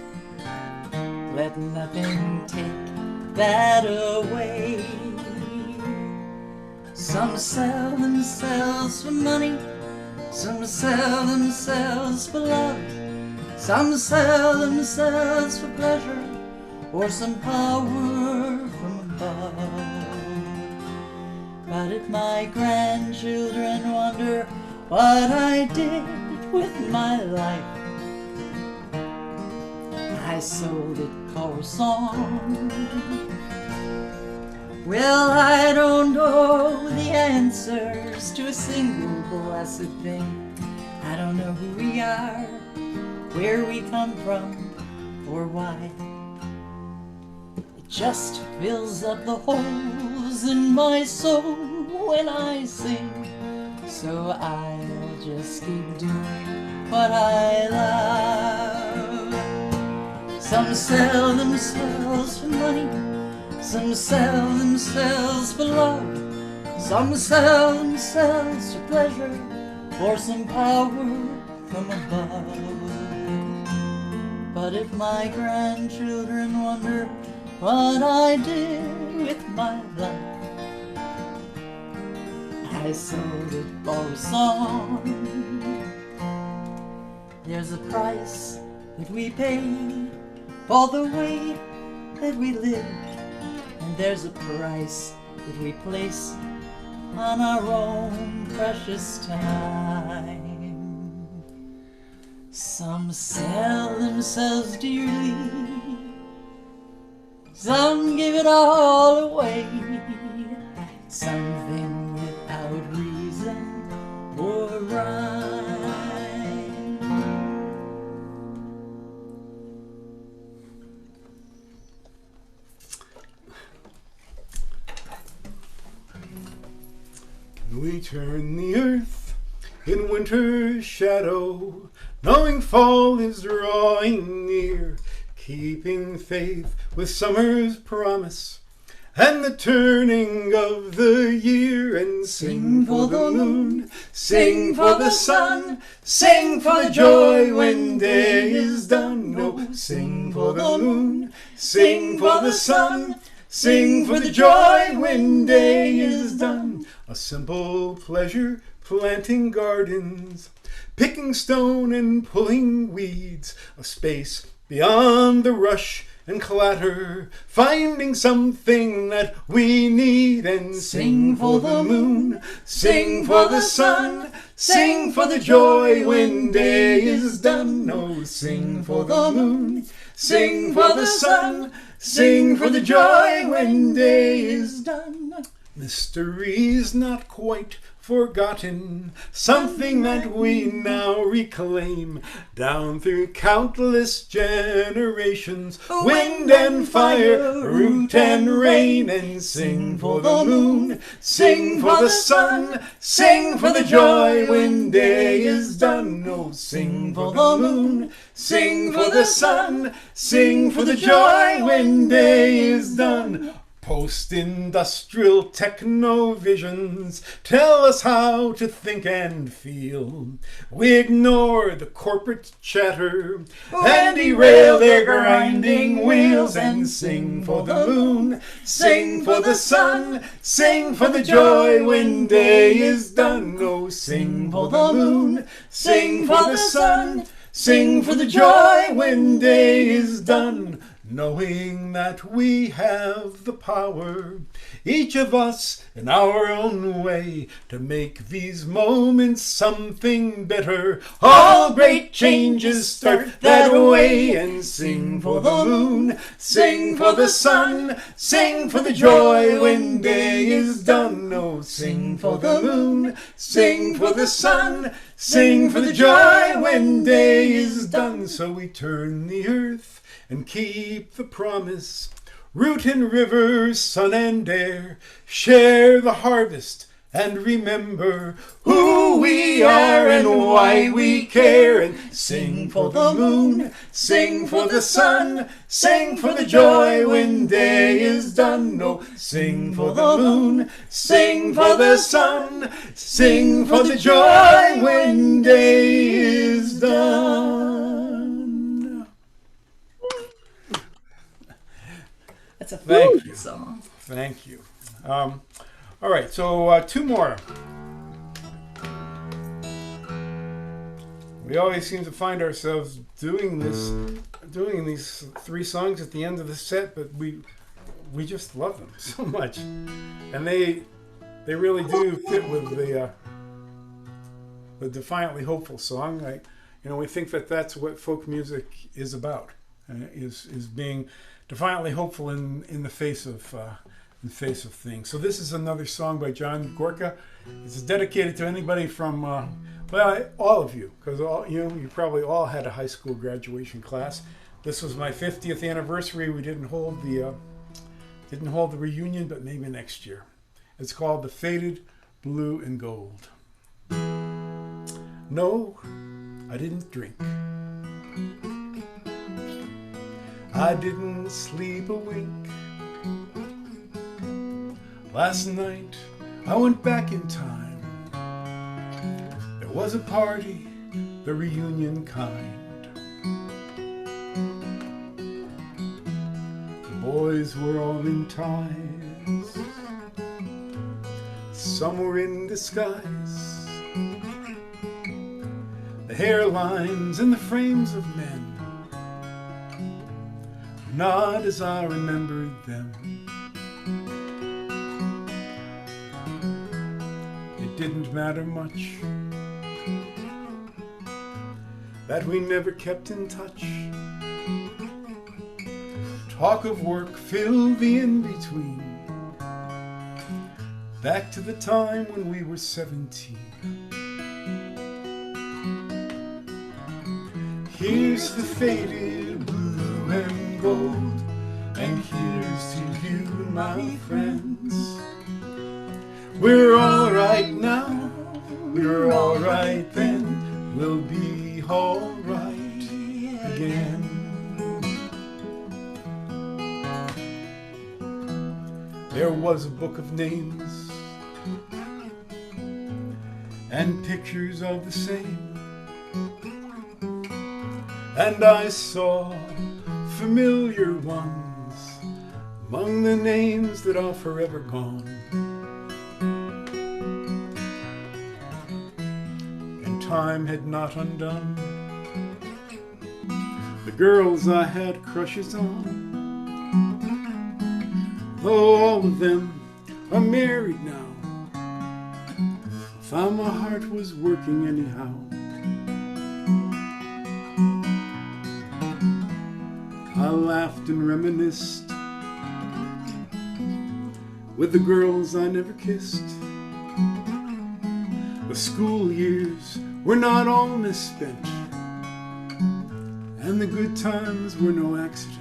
let nothing take that away. Some sell themselves for money, some sell themselves for love, some sell themselves for pleasure or some power from above. But if my grandchildren wonder what I did with my life, I sold it for a song. Well, I don't know the answers to a single blessed thing. I don't know who we are, where we come from, or why. It just fills up the holes in my soul when I sing. So I'll just keep doing what I love. Some sell themselves for money, some sell themselves for love, some sell themselves for pleasure or some power from above. But if my grandchildren wonder what I did with my life, I sold it for a song. There's a price that we pay for the way that we live, and there's a price that we place on our own precious time. Some sell themselves dearly, some give it all away. Something without reason or rhyme. We turn the earth in winter's shadow, knowing fall is drawing near, keeping faith with summer's promise and the turning of the year, and sing for the moon, sing for the sun, sing for the joy when day is done. No, sing for the moon, sing for the sun, sing for the joy when day is done. A simple pleasure, planting gardens, picking stone and pulling weeds, a space beyond the rush and clatter, finding something that we need, and sing for the moon, sing for the sun, sing for the joy when day is done. No, sing for the moon, sing for the sun, sing for the joy when day is done. Mystery's not quite forgotten, something that we now reclaim down through countless generations, wind and fire, root and rain, and sing for the moon, sing for the sun, sing for the joy when day is done. No, sing for the moon, sing for the sun, sing for the joy when day is done. Post-industrial techno-visions tell us how to think and feel. We ignore the corporate chatter and derail their grinding wheels, and sing for the moon, sing for the sun, sing for the joy when day is done. No, sing for the moon, sing for the sun, sing for the joy when day is done. Knowing that we have the power, each of us in our own way, to make these moments something better. All great changes start that way, and sing for the moon, sing for the sun, sing for the joy when day is done. No, sing for the moon, sing for the sun, sing for the joy when day is done. So we turn the earth and keep the promise, root and river, sun and air, share the harvest and remember who we are and why we care, and sing for the moon, sing for the sun, sing for the joy when day is done. No, sing for the moon, sing for the sun, sing for the joy when day is done. That's a Thank food you. song. Thank you. All right, so two more. We always seem to find ourselves doing these three songs at the end of the set, but we just love them so much, and they really do fit with the Defiantly Hopeful song. We think that that's what folk music is about, is being defiantly hopeful in the face of things. So this is another song by John Gorka. It's dedicated to anybody from all of you, because you probably all had a high school graduation class. This was my 50th anniversary. We didn't hold the reunion, but maybe next year. It's called The Faded Blue and Gold. No, I didn't drink. I didn't sleep a wink. Last night I went back in time. There was a party, the reunion kind. The boys were all in ties. Some were in disguise. The hairlines and the frames of men, not as I remembered them. It didn't matter much that we never kept in touch. Talk of work filled the in-between. Back to the time when we were 17. Here's the faded blue and gold, and here's to you, my friends. We're all right now, we're all right then, we'll be all right again. There was a book of names and pictures of the same, and I saw familiar ones among the names that are forever gone. And time had not undone the girls I had crushes on, though all of them are married now. I found my heart was working anyhow. I laughed and reminisced with the girls I never kissed. The school years were not all misspent, and the good times were no accident.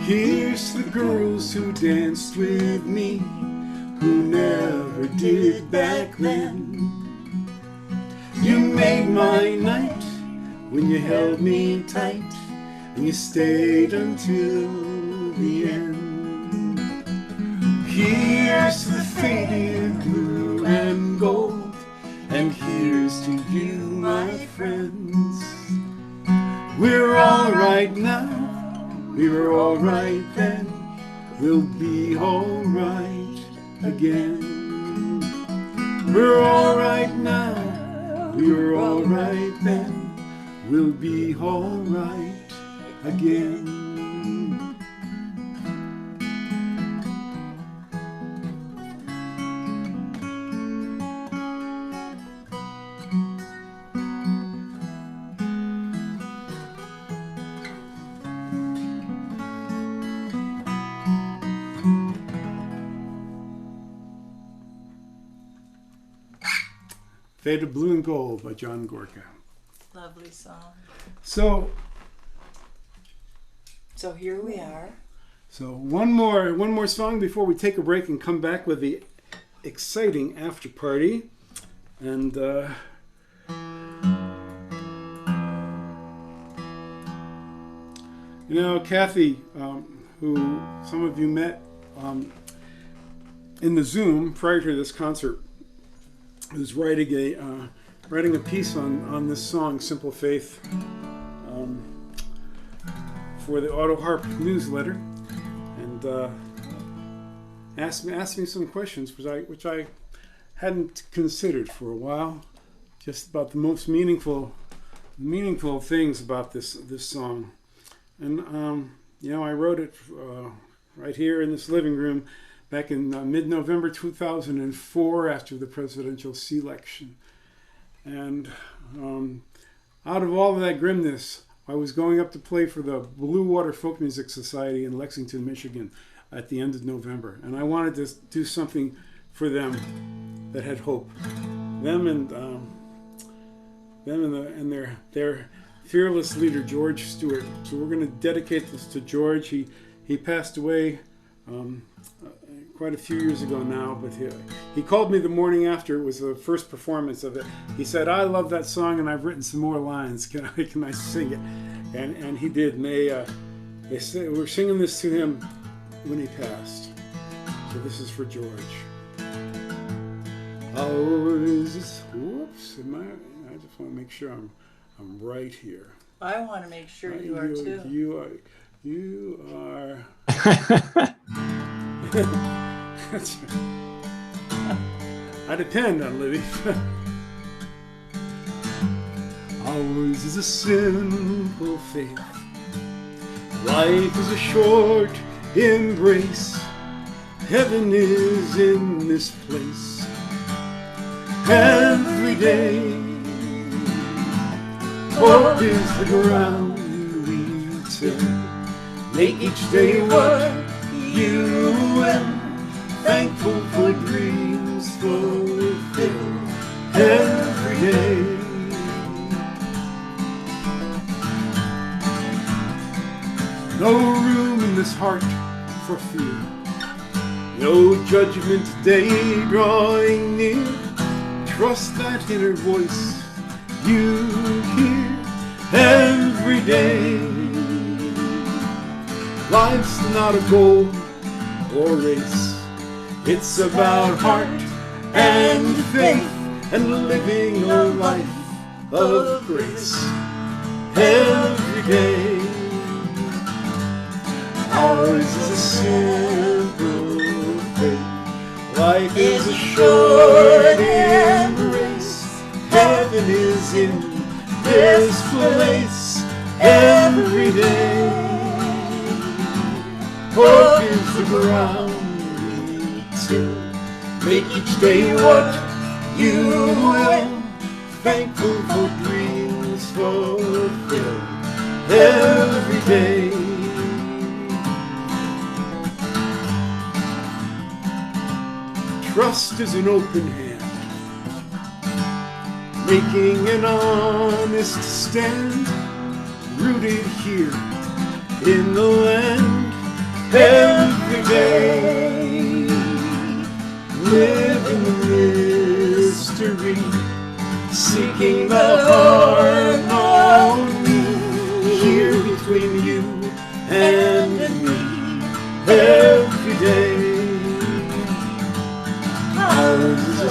Here's the girls who danced with me, who never did back then. You made my night when you held me tight, and you stayed until the end. Here's the faded blue and gold, and here's to you, my friends. We're all right now, we were all right then, we'll be all right again. We're all right now, we were all right then, we'll be all right again. Faded Blue and Gold by John Gorka. Lovely song. So here we are. So one more song before we take a break and come back with the exciting after party. And you know, Kathy, who some of you met in the Zoom prior to this concert, who's writing a piece on this song, Simple Faith, for the Auto Harp newsletter, and asked me some questions which I hadn't considered for a while, just about the most meaningful things about this song. And you know, I wrote it right here in this living room back in mid-November 2004 after the presidential election. And out of all of that grimness, I was going up to play for the Blue Water Folk Music Society in Lexington, Michigan at the end of November. And I wanted to do something for them that had hope. Them and their fearless leader, George Stewart. So we're going to dedicate this to George. He passed away quite a few years ago now, but he called me the morning after. It was the first performance of it. He said, "I love that song, and I've written some more lines. Can I sing it?" And he did. And we're singing this to him when he passed. So this is for George. Ours is. Whoops! I just want to make sure I'm right here. I want to make sure you are too. You are. That's right. I depend on Libby. Ours is a simple faith. Life is a short embrace. Heaven is in this place. Every day Hope is the ground we till. Make each day what you will. Thankful for dreams fulfilled every day. No room in this heart for fear. No judgment day drawing near. Trust that inner voice you hear every day. Life's not a goal or race. It's about heart and faith and living a life of grace every day. Ours is a simple faith. Life is a short embrace. Heaven is in this place every day. Hope is the ground we till. Make each day what you will. Thankful for dreams fulfilled every day. Trust is an open hand, making an honest stand, rooted here in the land every day. Live in the mystery, seeking the harmony here between you and me every day. Ours is a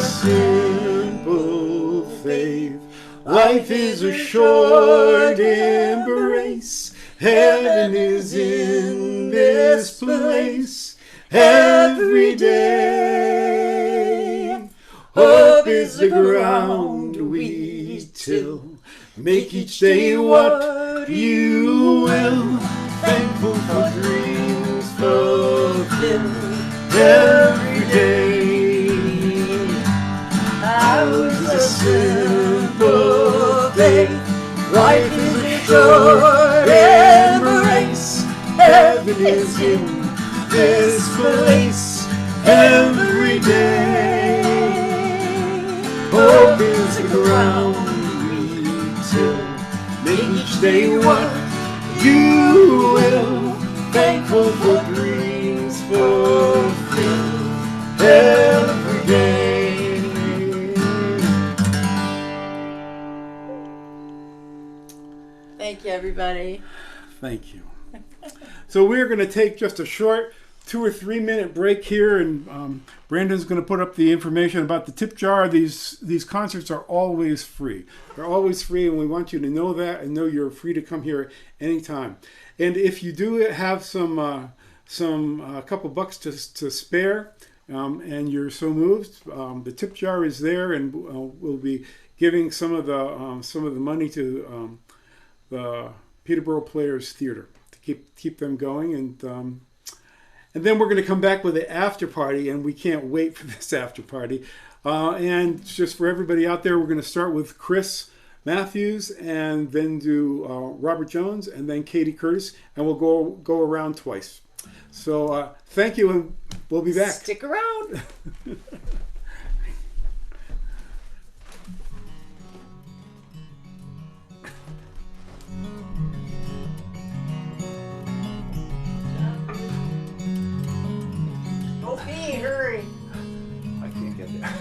simple faith. Life is a short embrace. Heaven is in this place every day. Hope is the ground we till. Make each day what you will. Thankful for dreams fulfilled every day. Ours is a simple faith. Life is a short embrace. Heaven is in this place every day. Hope is the ground we till. Make each day what you will. Thankful for dreams fulfilled every day. Thank you, everybody. Thank you. So we're going to take just a short 2 or 3 minute break here, and Brandon's going to put up the information about the tip jar. These concerts are always free. They're always free, and we want you to know that and know you're free to come here anytime. And if you do have some couple bucks to spare, and you're so moved, the tip jar is there, and we'll be giving some of the money to the Peterborough Players Theater to keep them going, and then we're going to come back with an after party, and we can't wait for this after party. And just for everybody out there, we're going to start with Chris Matthews, and then do Robert Jones, and then Katie Curtis, and we'll go around twice. So thank you, and we'll be back. Stick around. Okay, hurry. I can't get there.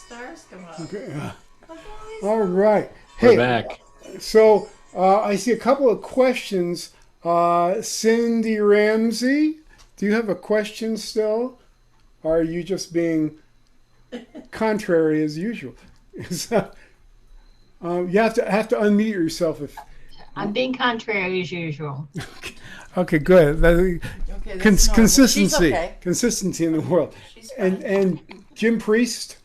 Stars come up. Okay. All right. We're Hey, back. so I see a couple of questions. Cindy Ramsey, do you have a question still? Or are you just being contrary as usual? You have to unmute yourself. I'm being contrary as usual. Okay, good. Okay, that's normal. Consistency, She's okay. consistency in the world. She's fine. And Jim Priest,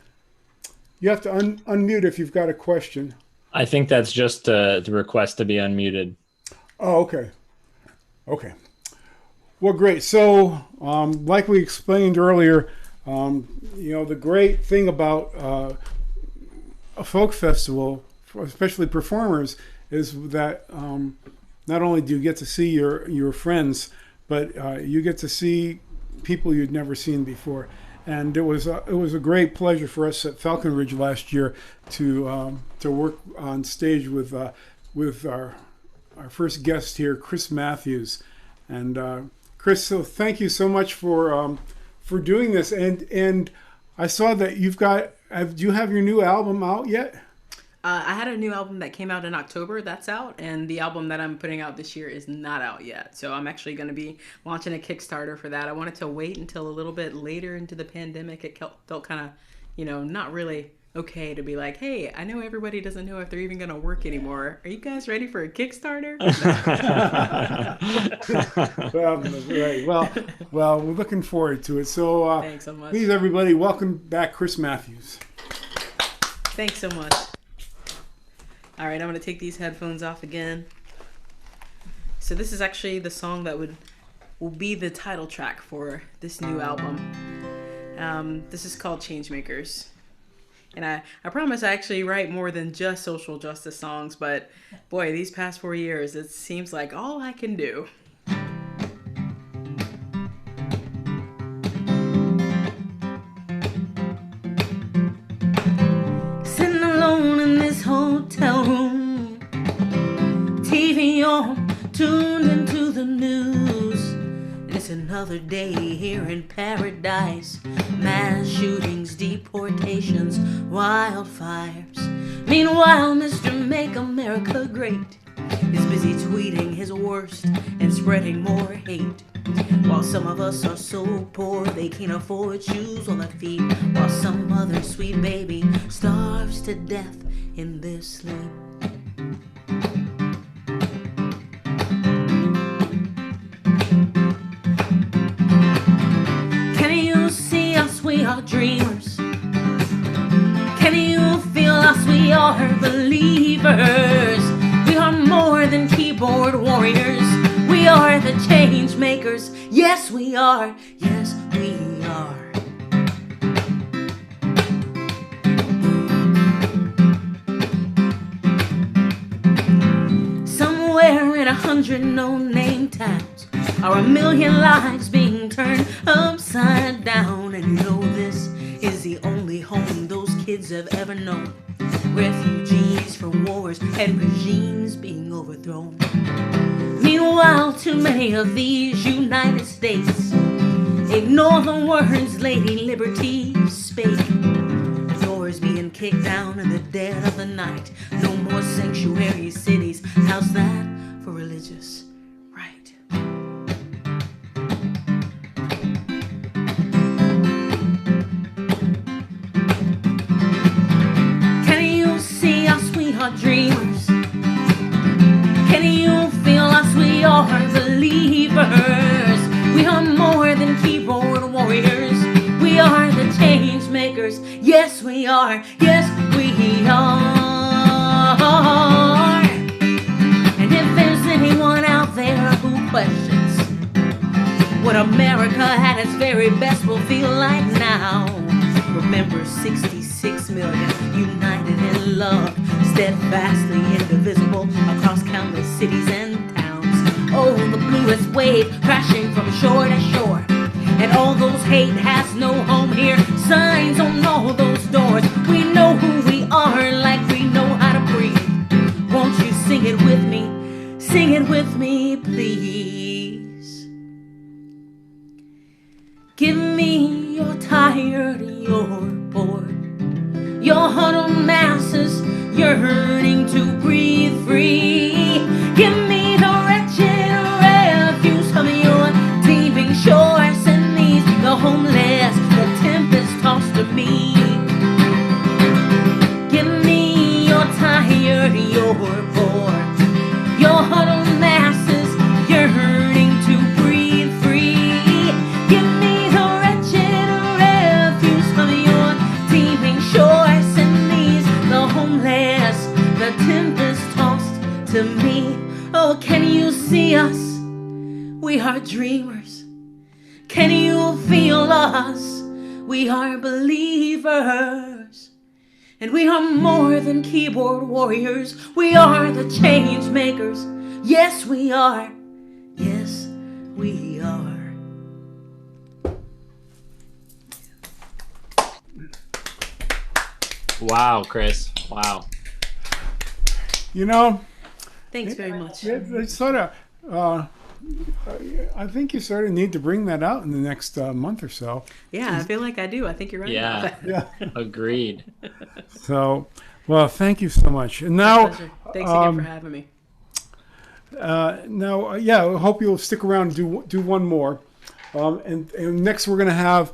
you have to unmute if you've got a question. I think that's just the request to be unmuted. Oh, okay. Okay. Well, great. So, like we explained earlier, the great thing about a folk festival, especially performers, is that not only do you get to see your friends, but you get to see people you'd never seen before. And it was a great pleasure for us at Falcon Ridge last year to work on stage with our first guest here, Chris Matthews. And Chris, so thank you so much for doing this. And I saw that do you have your new album out yet? I had a new album that came out in October. That's out. And the album that I'm putting out this year is not out yet. So I'm actually going to be launching a Kickstarter for that. I wanted to wait until a little bit later into the pandemic. It felt kind of, not really okay to be like, hey, I know everybody doesn't know if they're even going to work anymore. Are you guys ready for a Kickstarter? Right. Well, we're looking forward to it. So Thanks so much. Please, everybody, welcome back Chris Matthews. Thanks so much. All right, I'm going to take these headphones off again. So this is actually the song that will be the title track for this new album. This is called Changemakers. And I promise I actually write more than just social justice songs, but boy, these past 4 years, it seems like all I can do. Sitting alone in this hotel room, TV on, tuned into the news. And it's another day here in paradise. Mass shootings, deportations, wildfires. Meanwhile, Mr. Make America Great is busy tweeting his worst and spreading more hate. While some of us are so poor they can't afford shoes on their feet, while some other sweet baby starves to death in their sleep. we are believers. We are more than keyboard warriors. We are the change makers. Yes, we are. Yes, we are. Somewhere in 100 no-name towns are 1,000,000 lives being turned upside down. And you know this is the only home those kids have ever known. Refugees from wars and regimes being overthrown. Meanwhile, too many of these United States ignore the words Lady Liberty spake. Doors being kicked down in the dead of the night. No more sanctuary cities. How's that for religious right? Can you see us? We are dreamers. Can you feel us? We are believers. We are more than keyboard warriors. We are the change makers. Yes, we are. Yes, we are. And if there's anyone out there who questions what America at its very best will feel like now, remember 66 million united in love, steadfastly indivisible across countless cities and towns. Oh, the bluest wave crashing from shore to shore. And all those hate has no home here. Signs on all those doors. We know who we are like we know how to breathe. Won't you sing it with me? Sing it with me, please. Give me your tired, your bored, your huddled masses yearning to breathe free. Give me the wretched refuse of your teeming shores and these, the homeless, the tempest tossed to me. Give me your tired, your bored, your huddled masses yearning to breathe free. Give me the wretched refuse of your teeming shores and these, the homeless, the tempest tossed to me. Oh, can you see us? We are dreamers. Can you feel us? We are believers. And we are more than keyboard warriors. We are the change makers. Yes, we are. Yes, we are. Wow, Chris. Wow. You know, Thanks very much. it's sort of. I think you sort of need to bring that out in the next month or so. Yeah, I feel like I do. I think you're right. Yeah. about that. Yeah. Agreed. So, well, thank you so much. And My now, pleasure. Thanks again for having me. yeah, I hope you'll stick around and do one more. And next we're going to have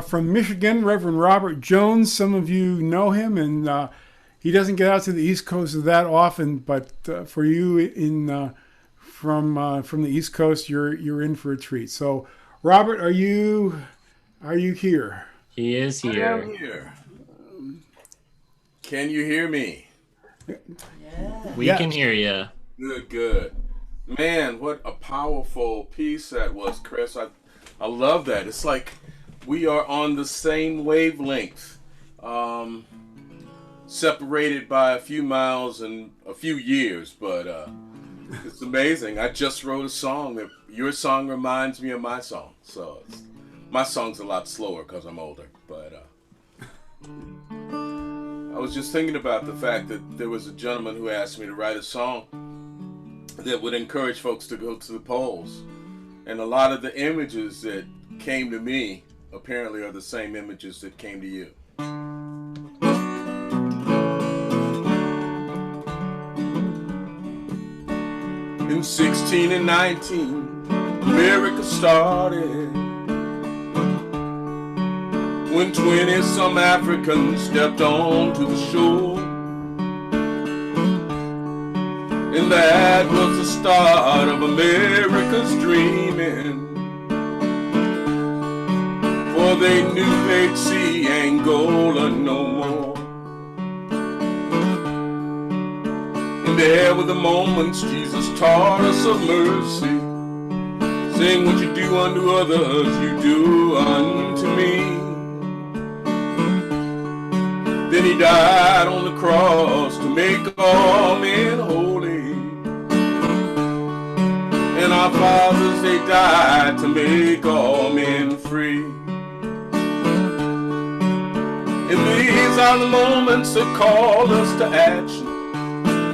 from Michigan, Reverend Robert Jones. Some of you know him, and he doesn't get out to the East Coast that often. But for you in from the East Coast, you're in for a treat. So, Robert, are you here? He is I here. am here. Can you hear me? We Yeah. can hear you. Good, good. Man, what a powerful piece that was, Chris. I love that. It's like we are on the same wavelength, separated by a few miles and a few years, but it's amazing. I just wrote a song that your song reminds me of my song. So my song's a lot slower because I'm older, but I was just thinking about the fact that there was a gentleman who asked me to write a song that would encourage folks to go to the polls. And a lot of the images that came to me apparently are the same images that came to you. In 16 and 19, America started when 20-some Africans stepped onto the shore. And that was the start of America's dreaming, for they knew they'd see Angola no more. there were the moments Jesus taught us of mercy, saying what you do unto others, you do unto me. Then he died on the cross to make all men holy. And our fathers, they died to make all men free. And these are the moments that call us to action.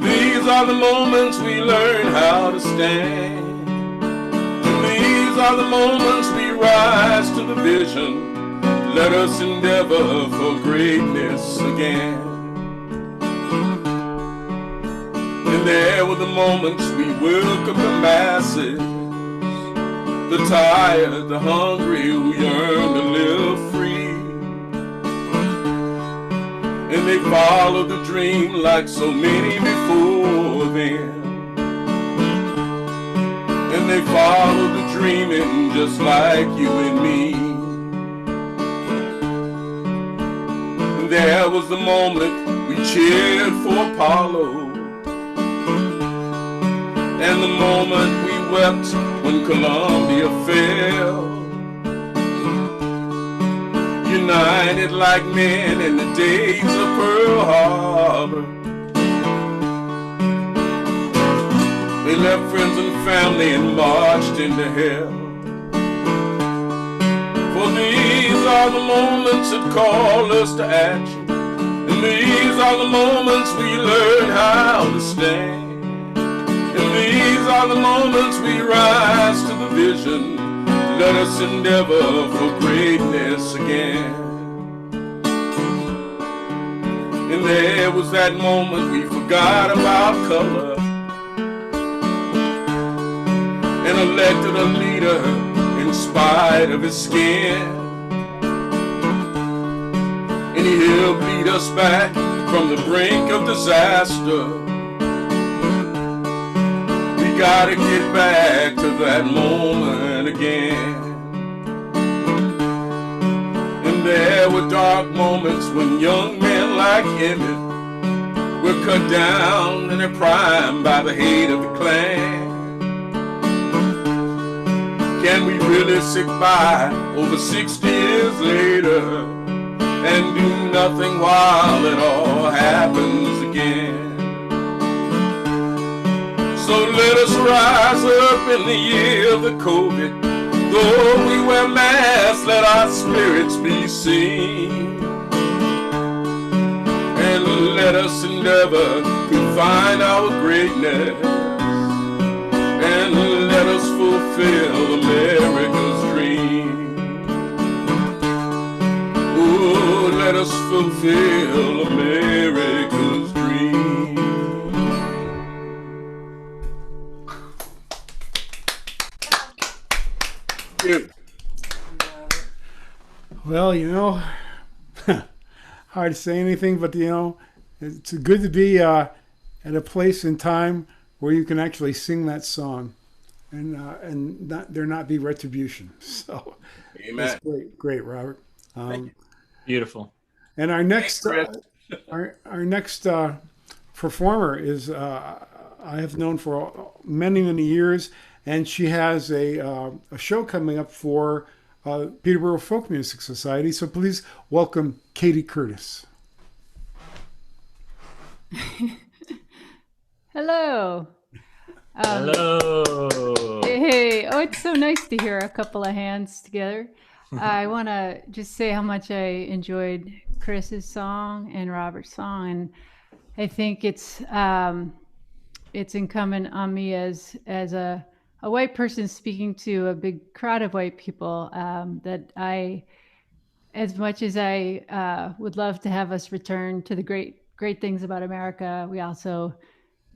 These are the moments we learn how to stand. And these are the moments we rise to the vision. Let us endeavor for greatness again. And there were the moments we welcomed the masses, the tired, the hungry who yearn to live free. And they followed the dream like so many before them. And they followed the dreaming just like you and me. There was the moment we cheered for Apollo, and the moment we wept when Columbia fell. United like men in the days of Pearl Harbor. They left friends and family and marched into hell. For these are the moments that call us to action, and these are the moments we learn how to stand, and these are the moments we rise to the vision. Let us endeavor for greatness again. And there was that moment we forgot about color and elected a leader in spite of his skin. And he'll lead us back from the brink of disaster. We gotta get back to that moment again. And there were dark moments when young men like Emmett were cut down in their prime by the hate of the Klan. Can we really sit by over 60 years later and do nothing while it all happens again? So let us rise up in the year of the COVID. Though we wear masks, let our spirits be seen. And let us endeavor to find our greatness. And let us fulfill America's dream. Oh, let us fulfill America's dream. Good. Well, hard to say anything, but it's good to be at a place and time where you can actually sing that song, and there not be retribution. So, Amen. That's great, Robert. Beautiful. And our next our next performer is I have known for many years, and she has a show coming up for Peterborough Folk Music Society. So please welcome Katie Curtis. Hello. Hello. Hey. Oh, it's so nice to hear a couple of hands together. I want to just say how much I enjoyed Chris's song and Robert's song, and I think it's incumbent on me as a white person speaking to a big crowd of white people that I, as much as I would love to have us return to the great things about America, we also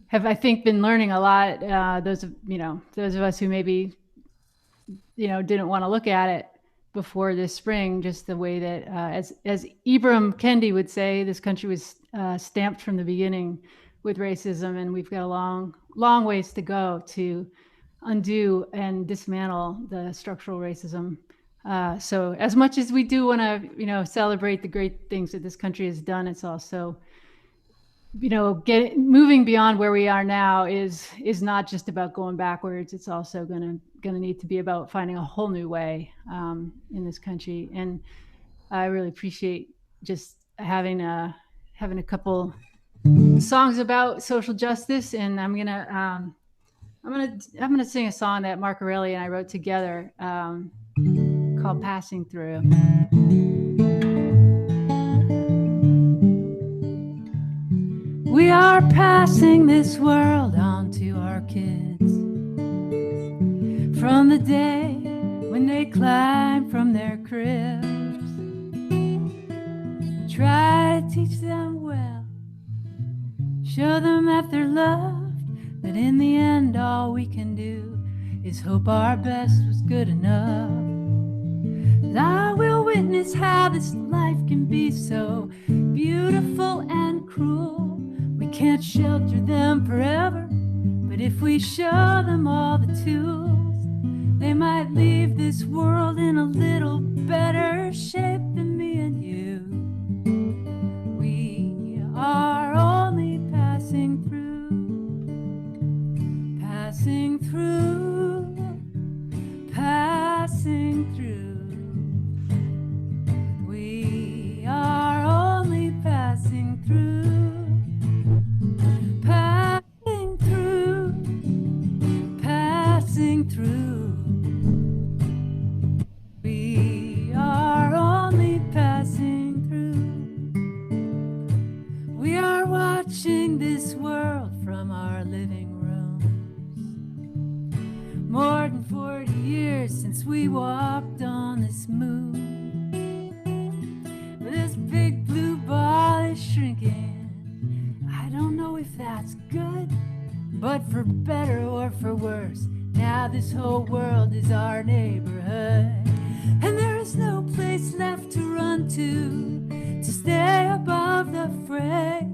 have, I think, been learning a lot. Those of us who maybe didn't want to look at it before this spring, just the way that as Ibram Kendi would say, this country was stamped from the beginning with racism, and we've got a long ways to go to undo and dismantle the structural racism. So as much as we do want to celebrate the great things that this country has done, it's also moving beyond where we are now is not just about going backwards. It's also going to need to be about finding a whole new way in this country. And I really appreciate just having a couple songs about social justice. And I'm gonna sing a song that Mark Aureli and I wrote together called "Passing Through." We are passing this world on to our kids from the day when they climb from their cribs. Try to teach them well, show them that they're loved, but in the end all we can do is hope our best was good enough. I will witness how this life can be so beautiful and cruel. We can't shelter them forever, but if we show them all the tools, they might leave this world in a little better shape than me and you. We are only passing through, passing through, passing through. We are only passing through. Passing through, passing through. We are only passing through. We are watching this world from our living rooms. More than 40 years since we walked on this moon. This big blue ball is shrinking. I don't know if that's good, but for better or for worse, now this whole world is our neighborhood. And there is no place left to run to stay above the fray.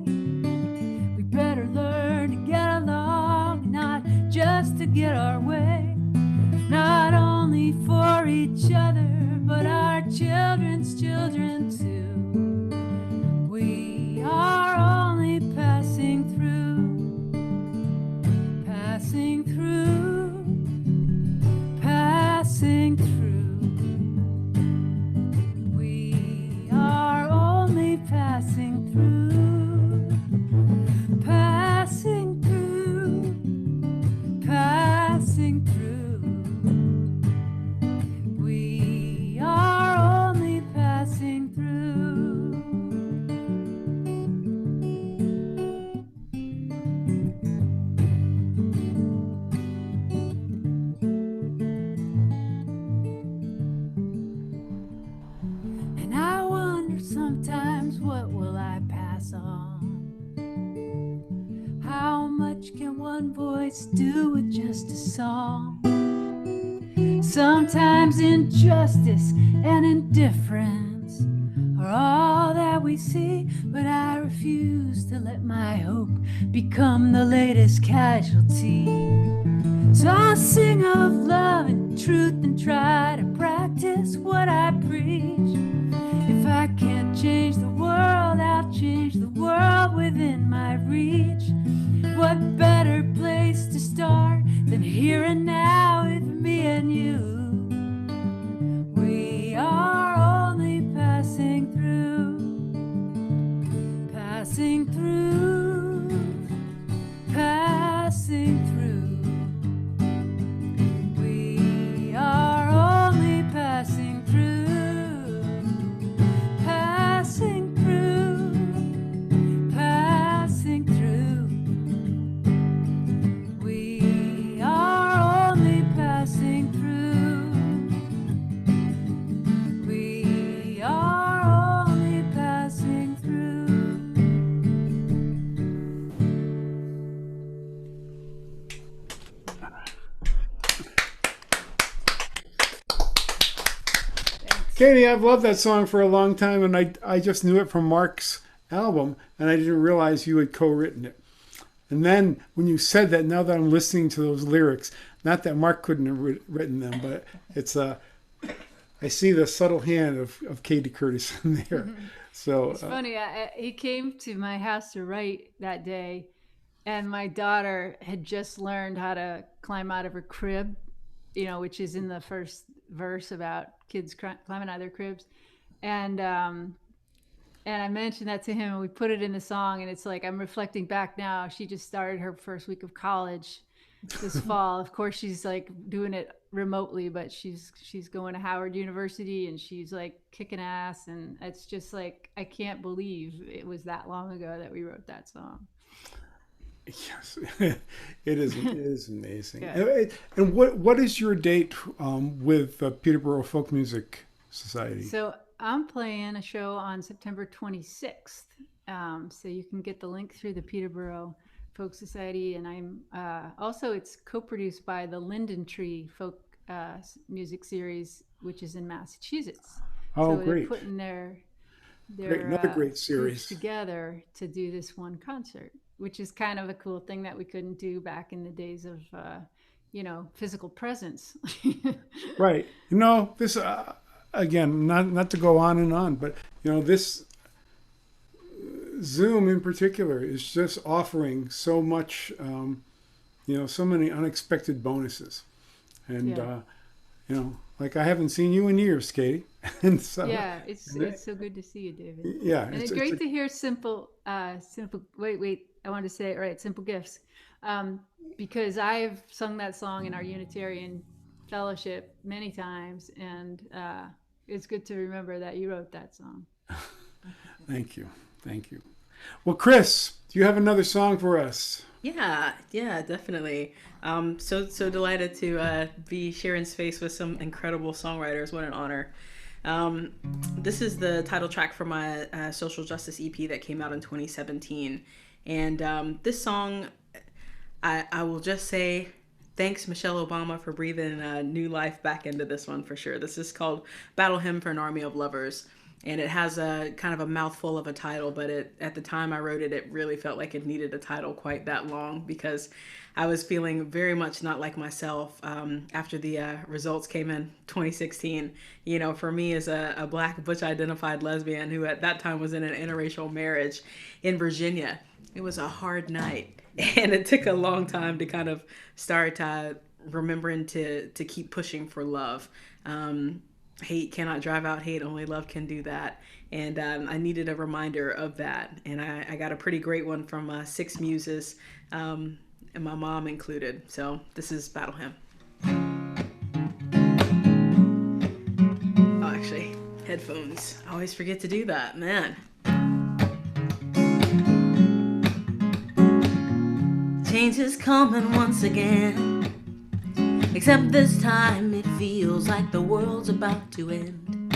We better learn to get along, not just to get our way. Not only for each other, but our children's children too. We are only passing through, passing through, passing through. We are only passing through, passing through, passing through. We are only passing through. And I wonder sometimes, what will I pass on? How much can one voice do with just a song? Sometimes injustice and indifference are all that we see, but I refuse to let my hope become the latest casualty. So I'll sing of love and truth and try to practice what I preach. If I can't change the world, I'll change the world within my reach. What better place to start than here and now with me and you? We are only passing through, passing through, passing through. We are only passing through, passing through, passing through. We are only passing through. We are only passing through. Katie, I've loved that song for a long time, and I just knew it from Mark's album, and I didn't realize you had co-written it. And then when you said that, now that I'm listening to those lyrics, not that Mark couldn't have written them, but it's I see the subtle hand of Katie Curtis in there. So It's funny. He came to my house to write that day, and my daughter had just learned how to climb out of her crib, which is in the first verse about kids climbing out of their cribs. And I mentioned that to him, and we put it in the song. And it's like, I'm reflecting back now. She just started her first week of college this fall. Of course, she's like doing it remotely, but she's going to Howard University, and she's like kicking ass. And it's just like, I can't believe it was that long ago that we wrote that song. Yes, it is amazing. Yeah. And what is your date with Peterborough Folk Music Society? So I'm playing a show on September 26th. So you can get the link through the Peterborough Folk Society. And I'm also, it's co-produced by the Linden Tree Folk Music Series, which is in Massachusetts. Oh, so great. They're putting their Another great series together to do this one concert, which is kind of a cool thing that we couldn't do back in the days of, physical presence. Right. This, again, not to go on and on, but, this Zoom in particular is just offering so much, so many unexpected bonuses. And, like I haven't seen you in years, Katie. And so, yeah, it's so good to see you, David. Yeah. And it's great to hear simple, wait, I wanted to say it right, Simple Gifts. Because I've sung that song in our Unitarian fellowship many times, and it's good to remember that you wrote that song. Thank you. Well, Chris, do you have another song for us? Yeah, definitely. So delighted to be sharing space with some incredible songwriters. What an honor. This is the title track for my social justice EP that came out in 2017. And this song, I will just say thanks, Michelle Obama, for breathing new life back into this one for sure. This is called Battle Hymn for an Army of Lovers. And it has a kind of a mouthful of a title, but at the time I wrote it, it really felt like it needed a title quite that long because I was feeling very much not like myself after the results came in 2016. For me as a Black butch-identified lesbian who at that time was in an interracial marriage in Virginia, it was a hard night. And it took a long time to kind of start remembering to keep pushing for love. Hate cannot drive out hate, only love can do that. And I needed a reminder of that. And I got a pretty great one from 6 muses, and my mom included. So this is Battle Hymn. Oh, actually, headphones. I always forget to do that, man. Change is coming once again. Except this time it feels like the world's about to end.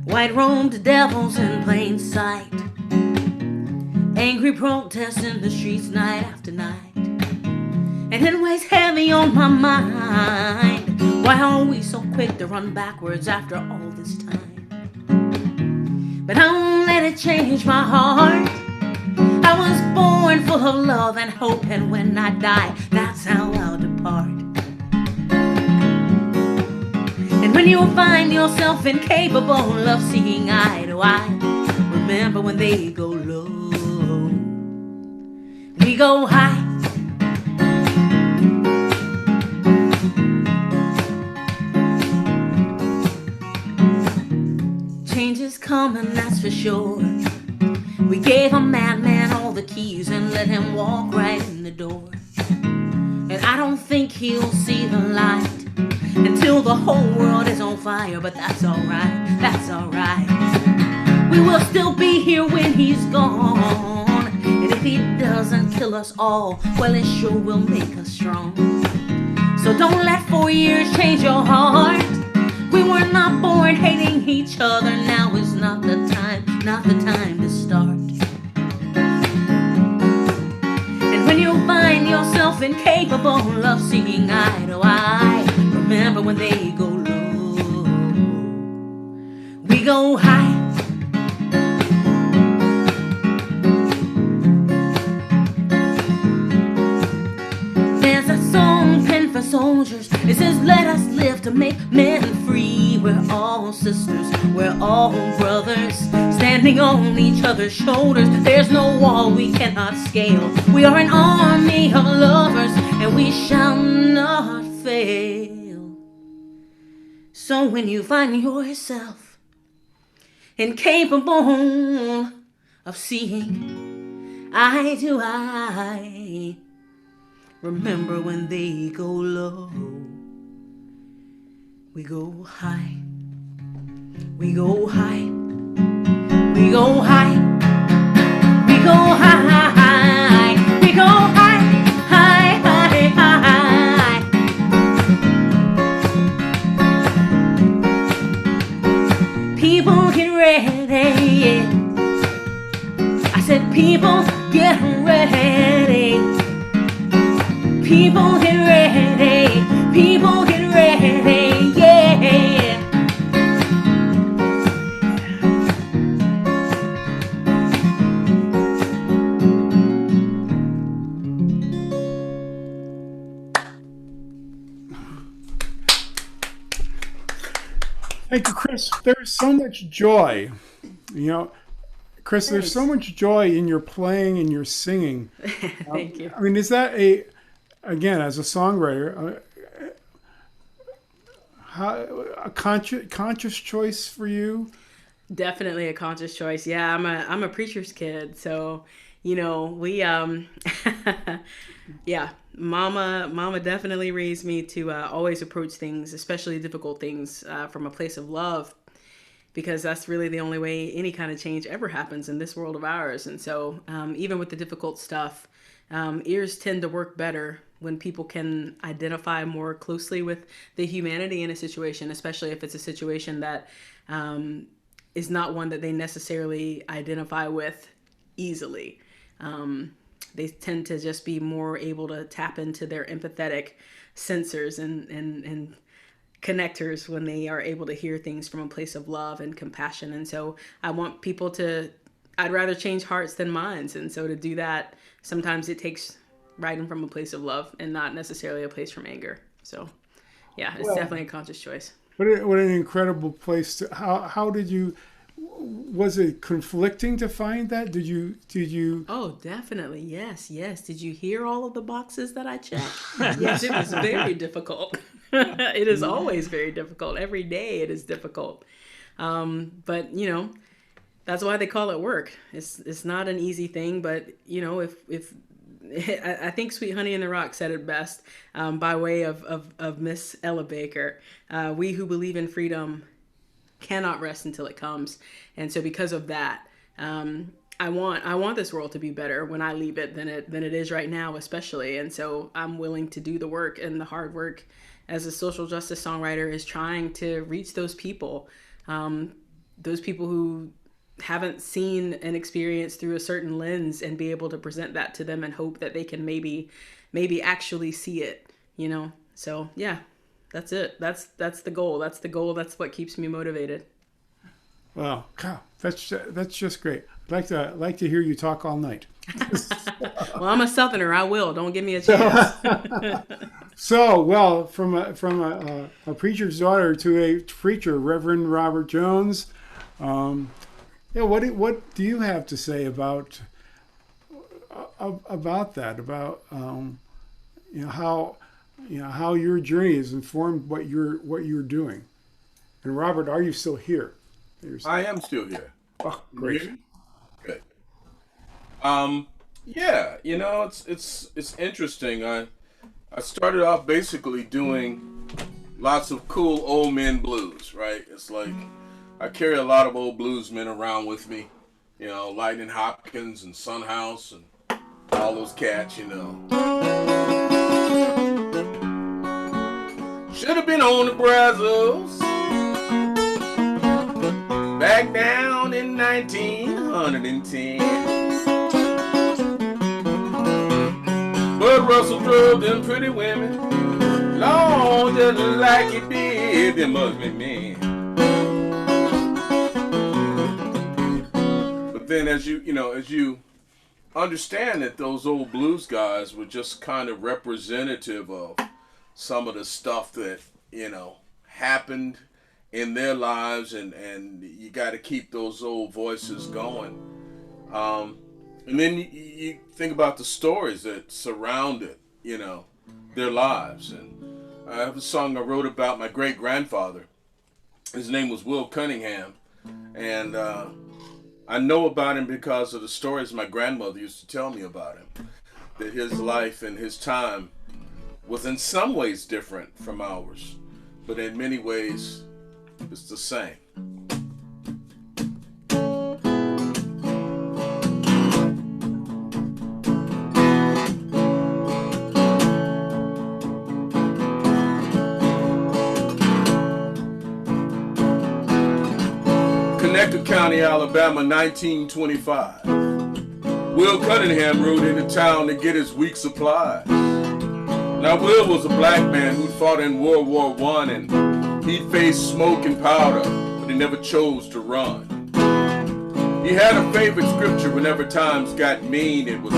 White-robed devils in plain sight. Angry protests in the streets night after night. And it weighs heavy on my mind. Why are we so quick to run backwards after all this time? But I won't let it change my heart. I was born full of love and hope, and when I die, that's how I'll depart. And when you find yourself incapable of seeing eye to eye, remember when they go low, we go high. Change is coming, that's for sure. We gave a madman all the keys and let him walk right in the door. And I don't think he'll see the light until the whole world is on fire, but that's alright, that's alright. We will still be here when he's gone, and if he doesn't kill us all, well, it sure will make us strong. So don't let 4 years change your heart. We were not born hating each other, now is not the time to start. And when you find yourself incapable of seeing eye to eye, remember when they go low, we go high. There's a song penned for soldiers. It says, let us live to make men free. We're all sisters, we're all brothers, standing on each other's shoulders. There's no wall we cannot scale. We are an army of lovers, and we shall not fail. So when you find yourself incapable of seeing eye to eye, remember when they go low, we go high, we go high, we go high, we go high, we go high, high, high, high. People get ready. I said people get ready. People get ready. People get ready. Yeah. Thank you, Chris. There's so much joy. Chris, there's so much joy in your playing and your singing. Thank you. I mean, is that again, as a songwriter, a conscious choice for you? Definitely a conscious choice. Yeah, I'm a preacher's kid, so we yeah, mama definitely raised me to always approach things, especially difficult things, from a place of love, because that's really the only way any kind of change ever happens in this world of ours. And so even with the difficult stuff, ears tend to work better when people can identify more closely with the humanity in a situation, especially if it's a situation that is not one that they necessarily identify with easily. They tend to just be more able to tap into their empathetic sensors and connectors when they are able to hear things from a place of love and compassion. And so I want people I'd rather change hearts than minds. And so to do that, sometimes it takes writing from a place of love and not necessarily a place from anger. So yeah, it's definitely a conscious choice. What an incredible place how did you, was it conflicting to find that? Did you? Oh, definitely. Yes. Did you hear all of the boxes that I checked? Yes, it was very difficult. It is always very difficult. Every day it is difficult. But that's why they call it work. It's not an easy thing, but if I think Sweet Honey in the Rock said it best, by way of Miss Ella Baker. We who believe in freedom cannot rest until it comes. And so because of that, I want this world to be better when I leave it than it is right now, especially. And so I'm willing to do the work, and the hard work as a social justice songwriter is trying to reach those people who haven't seen an experience through a certain lens, and be able to present that to them and hope that they can maybe actually see it, So yeah, that's it. That's the goal. That's what keeps me motivated. Wow, God, that's just great. I'd like to hear you talk all night. Well, I'm a Southerner. I will. Don't give me a chance. So, well, from a preacher's daughter to a preacher, Reverend Robert Jones. What do you have to say about that? About how your journey has informed what you're doing. And Robert, are you still here? I am still here. Oh, great. Good. Yeah, it's interesting. I started off basically doing lots of cool old men blues, right? It's like I carry a lot of old bluesmen around with me, Lightning Hopkins and Son House and all those cats, Should have been on the Brazos back down in 1910. But Russell drove them pretty women, long just like he did them ugly men. But then as you understand that those old blues guys were just kind of representative of some of the stuff that, happened in their lives, and you got to keep those old voices going. And then you think about the stories that surrounded, their lives. And I have a song I wrote about my great-grandfather. His name was Will Cunningham. And I know about him because of the stories my grandmother used to tell me about him. That his life and his time was in some ways different from ours, but in many ways it's the same. Connecticut County, Alabama, 1925. Will Cunningham rode into town to get his week's supplies. Now Will was a black man who fought in World War I, and he'd faced smoke and powder, but he never chose to run. He had a favorite scripture whenever times got mean. It was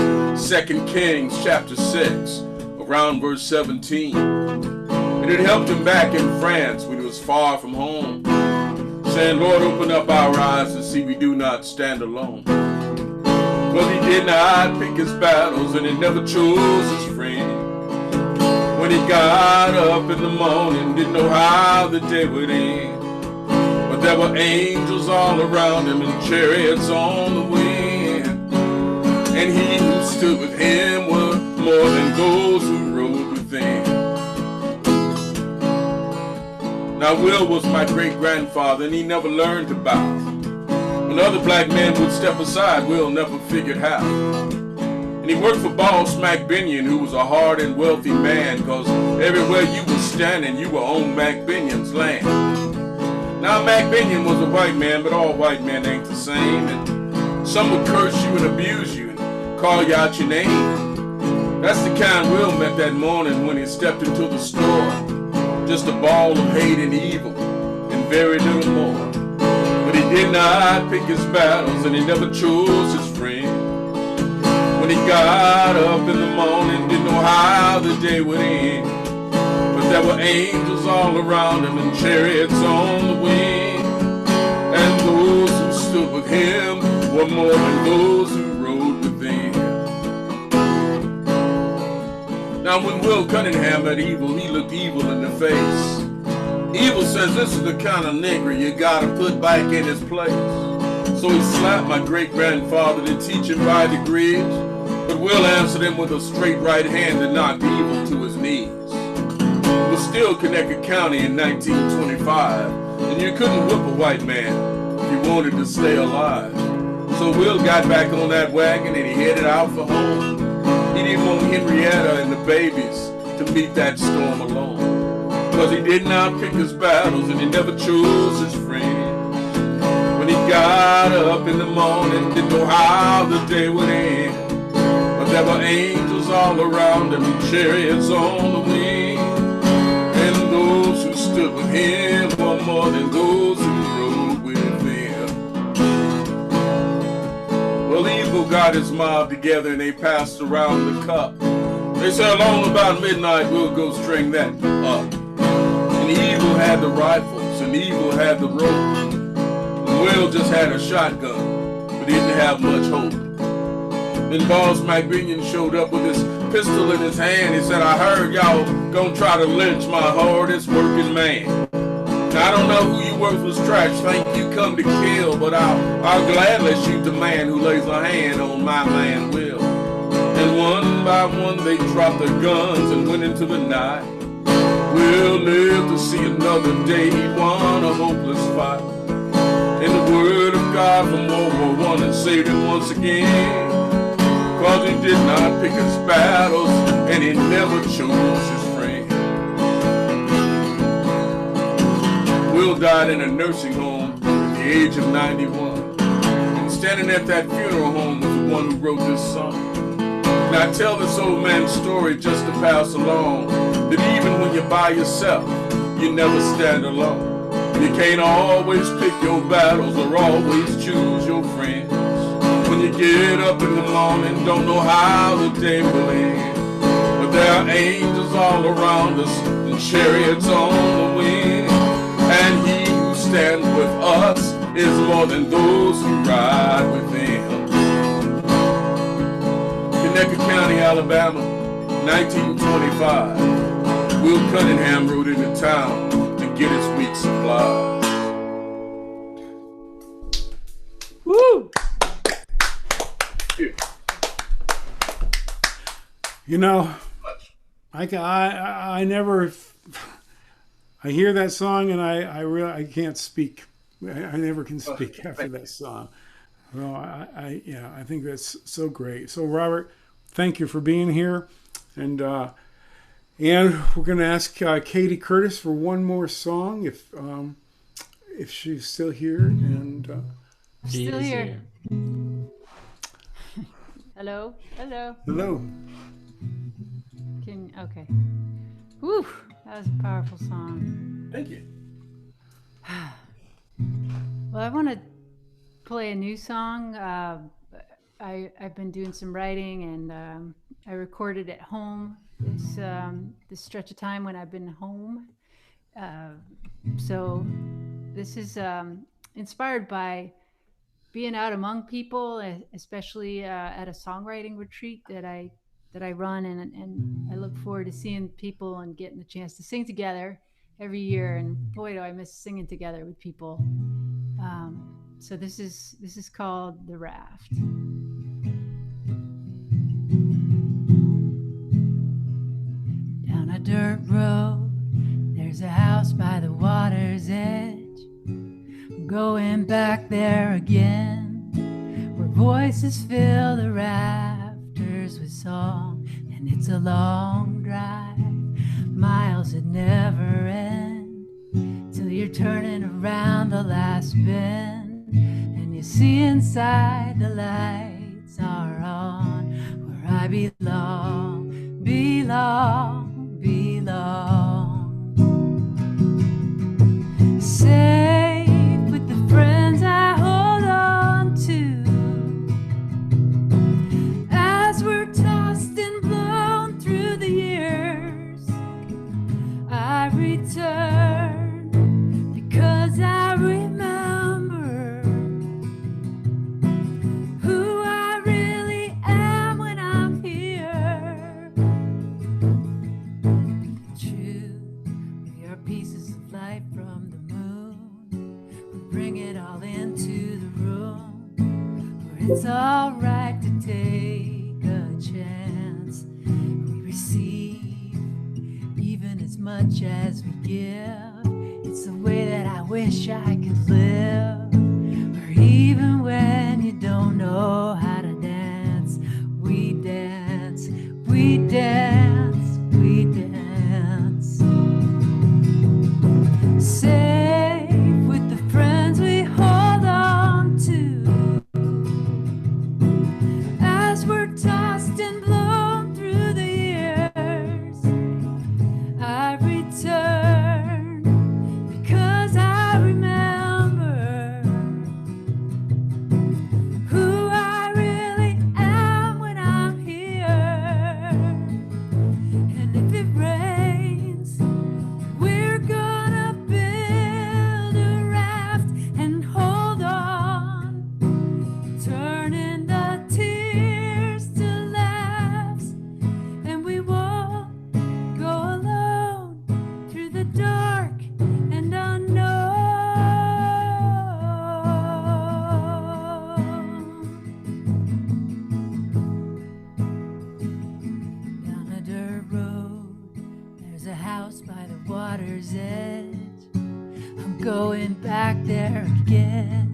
2 Kings chapter 6, around verse 17. And it helped him back in France when he was far from home, saying, Lord, open up our eyes to see we do not stand alone. Well, he did not pick his battles, and he never chose his friend. When he got up in the morning, didn't know how the day would end. But there were angels all around him and chariots on the wind. And he who stood with him were more than those who rode with him. Now Will was my great-grandfather, and he never learned to bow. When other black men would step aside, Will never figured how. And he worked for Boss Mac Binion, who was a hard and wealthy man, cause everywhere you were standing, you were on Mac Binion's land. Now Mac Binion was a white man, but all white men ain't the same. And some would curse you and abuse you and call you out your name. That's the kind Will met that morning when he stepped into the store. Just a ball of hate and evil, and very little more. But he did not pick his battles, and he never chose his friend. When he got up in the morning, didn't know how the day would end. But there were angels all around him and chariots on the wind. And those who stood with him were more than those who rode with him. Now when Will Cunningham met evil, he looked evil in the face. Evil says this is the kind of nigger you gotta put back in his place. So he slapped my great-grandfather to teach him by degrees. But Will answered him with a straight right hand that knocked evil to his knees. It was still Connecticut County in 1925, and you couldn't whip a white man if you wanted to stay alive. So Will got back on that wagon and he headed out for home. He didn't want Henrietta and the babies to meet that storm alone, cause he did not pick his battles and he never chose his friend. When he got up in the morning, didn't know how the day would end. There were angels all around him and chariots on the wing. And those who stood with him were more than those who rode with him. Well, evil got his mob together and they passed around the cup. They said along about midnight we'll go string that up. And evil had the rifles and evil had the rope. And Will just had a shotgun, but he didn't have much hope. Then Boss Mac Binion showed up with his pistol in his hand. He said, I heard y'all gonna try to lynch my hardest working man. Now, I don't know who you worthless trash think you come to kill, but I'll gladly shoot the man who lays a hand on my man Will. And one by one they dropped their guns and went into the night. Will live to see another day. He won a hopeless fight. And the word of God from World War I and saved him once again. Cause he did not pick his battles and he never chose his friend. Will died in a nursing home at the age of 91. And standing at that funeral home was the one who wrote this song. And I tell this old man's story just to pass along, that even when you're by yourself, you never stand alone. You can't always pick your battles or always choose your friends. When you get up in the morning, don't know how the day will end. But there are angels all around us and chariots on the wind. And he who stands with us is more than those who ride with him. Connecticut County, Alabama, 1925. Will Cunningham rode into town to get his wheat supplies. Woo! You know, I never, I hear that song and I can't speak. I never can speak after that song. Well, I think that's so great. So Robert, thank you for being here, and we're going to ask Katie Curtis for one more song if she's still here, and Still here. Hello. hello. Okay. Whew, that was a powerful song. Thank you. Well, I want to play a new song. I've been doing some writing, and I recorded at home this stretch of time when I've been home. So this is inspired by being out among people, especially at a songwriting retreat that I run, and I look forward to seeing people and getting the chance to sing together every year. And boy, do I miss singing together with people. So this is called The Raft. Down a dirt road, there's a house by the water's edge. I'm going back there again, where voices fill the rafters with song, and it's a long drive, miles that never end, till you're turning around the last bend, and you see inside the lights are on, where I belong. Safe with the friends I hold on to, as we're tossed and blown through the years. I return because I remember who I really am when I'm here. True, we are pieces of light from the moon. We bring it all into the room, where it's all right to take a chance. We receive even as much as we give. It's the way that I wish I could live, where even when you don't know how to dance, we dance, we dance, we dance. Safe with the friends we hold on to, as we're tossed and blown through the years. I return because I remember who I really am when I'm here. And if it rains, we're gonna build a raft and hold on, turning the tears to laughs, and we won't go alone through the dark and unknown. Down a dirt road, there's a house by the water's edge. I'm going back there again,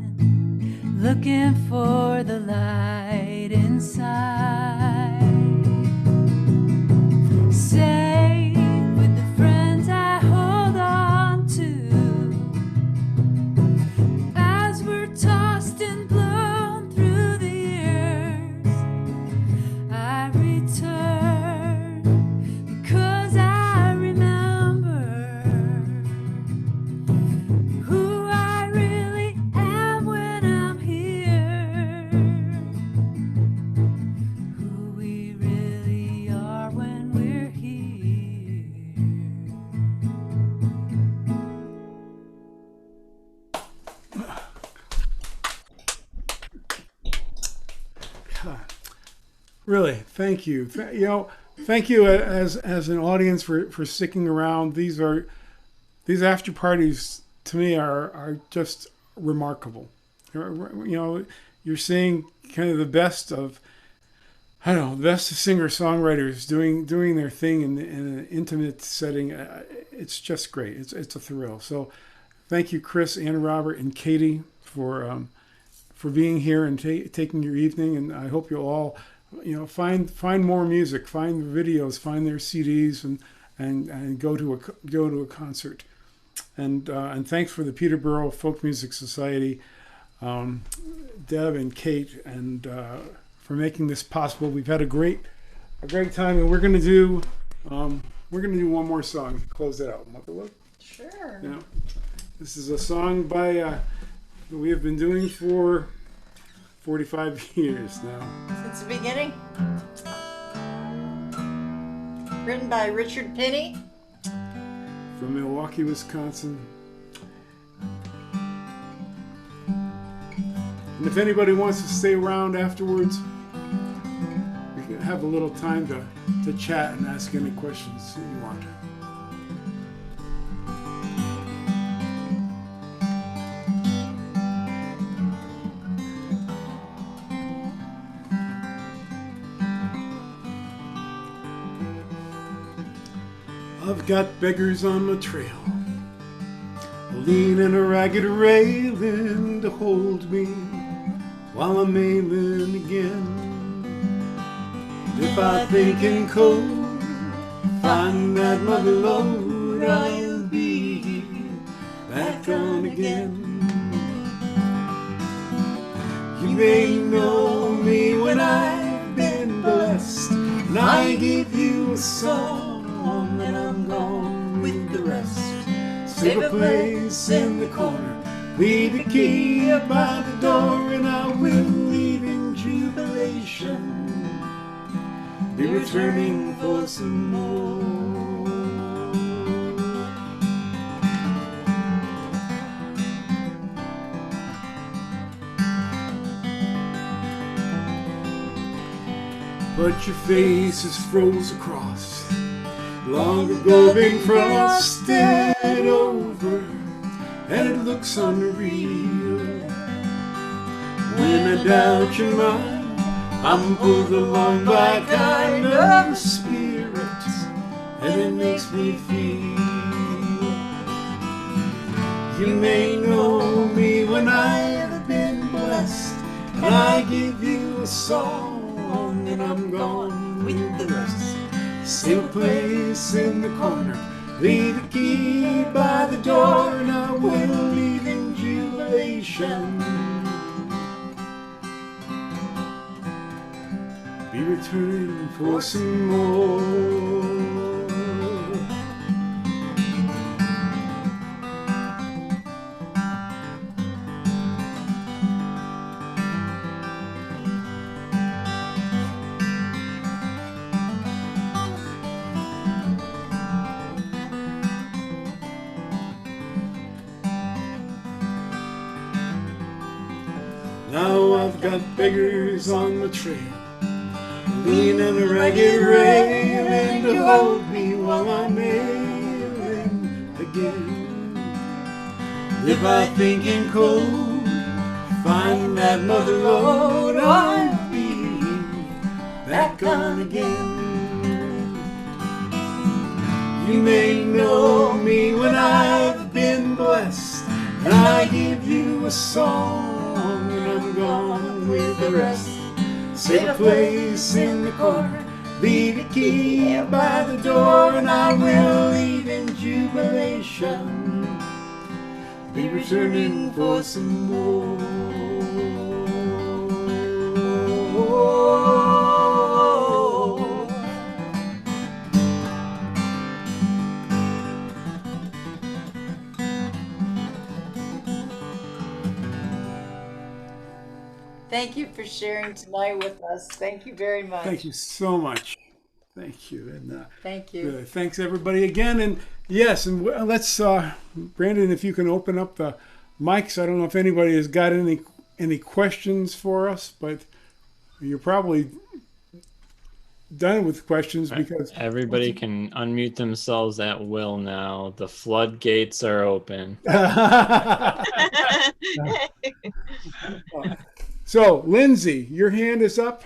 looking for the light inside. Safe with the friends I hold on to, as we're tossed and blown through the years. I return because I remember who I really am when I'm here, who we Really, thank you. Thank you as an audience for sticking around. These after parties to me are just remarkable. You're seeing kind of the best of, I don't know, the best of singer-songwriters doing their thing in an intimate setting. It's just great. It's a thrill. So thank you, Chris and Robert and Katie, for being here and taking your evening. And I hope you'll all, find more music, find videos, find their CDs, and go to a concert. And thanks for the Peterborough Folk Music Society, Deb and Kate, and for making this possible. We've had a great time, and we're gonna do one more song to close it out. Motherlode? Sure. Yeah. This is a song by we have been doing for 45 years now. Since the beginning. Written by Richard Penny. From Milwaukee, Wisconsin. And if anybody wants to stay around afterwards, we can have a little time to chat and ask any questions that you want. I've got beggars on my trail, a lean and a ragged railing to hold me while I'm ailing again. And if I think in cold, find that mother lode, I'll be back on again. You may know me when I've been blessed, and I give you a song, and I'm gone with the rest. Save a place in the corner, leave a key up by the door, and I will leave in jubilation, be returning for some more. But your face is froze across, long ago been frosted over, and it looks unreal. When I doubt your mind, I'm pulled along by a kind of spirit, and it makes me feel. You may know me when I've been blessed, and I give you a song, and I'm gone with the rest. Save a place in the corner, leave a key by the door, and I will leave in jubilation, be returning for some more. Now I've got beggars on the trail, lean and a ragged railing to hold me while I'm ailing again. If I think in cold, find that mother lode, I'll be back on again. You may know me when I've been blessed, and I give you a song, and I'm gone with the rest. Save a place in the corner, leave a key by the door, and I will leave in jubilation, be returning for some more. Thank you for sharing tonight with us. Thank you very much. Thank you so much. Thank you. And thank you. Really, thanks everybody again. And yes, and let's Brandon, if you can open up the mics. I don't know if anybody has got any questions for us, but you're probably done with questions because Everybody can unmute themselves at will now. The floodgates are open. So, Lindsay, your hand is up.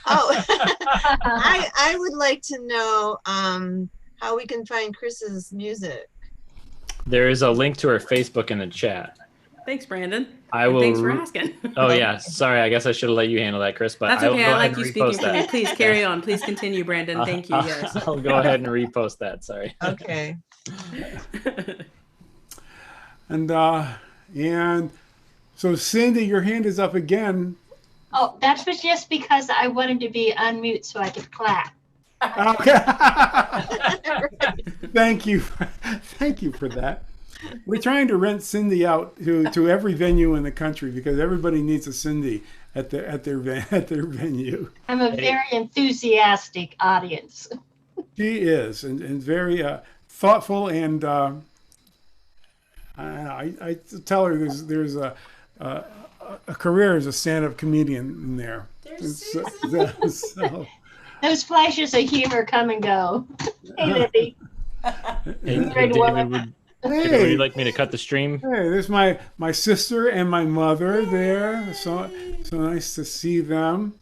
Oh, I would like to know how we can find Chris's music. There is a link to her Facebook in the chat. Thanks, Brandon. I And will. Thanks for asking. Oh yeah, sorry. I guess I should have let you handle that, Chris. But That's I will okay. go I ahead like you and speaking repost for me. that. Please carry on. Please continue, Brandon. Thank you. Yes. I'll go ahead and repost that. Sorry. Okay. And so, Cindy, your hand is up again. Oh, that was just because I wanted to be unmute so I could clap. Okay. Thank you. Thank you for that. We're trying to rent Cindy out to every venue in the country because everybody needs a Cindy at their venue. I'm a very enthusiastic audience. She is, and very thoughtful, and I tell her there's a career as a stand-up comedian in there. So, Those flashes of humor come and go. Hey, Libby. Hey, David, would you like me to cut the stream? Hey, there's my sister and my mother there. So nice to see them.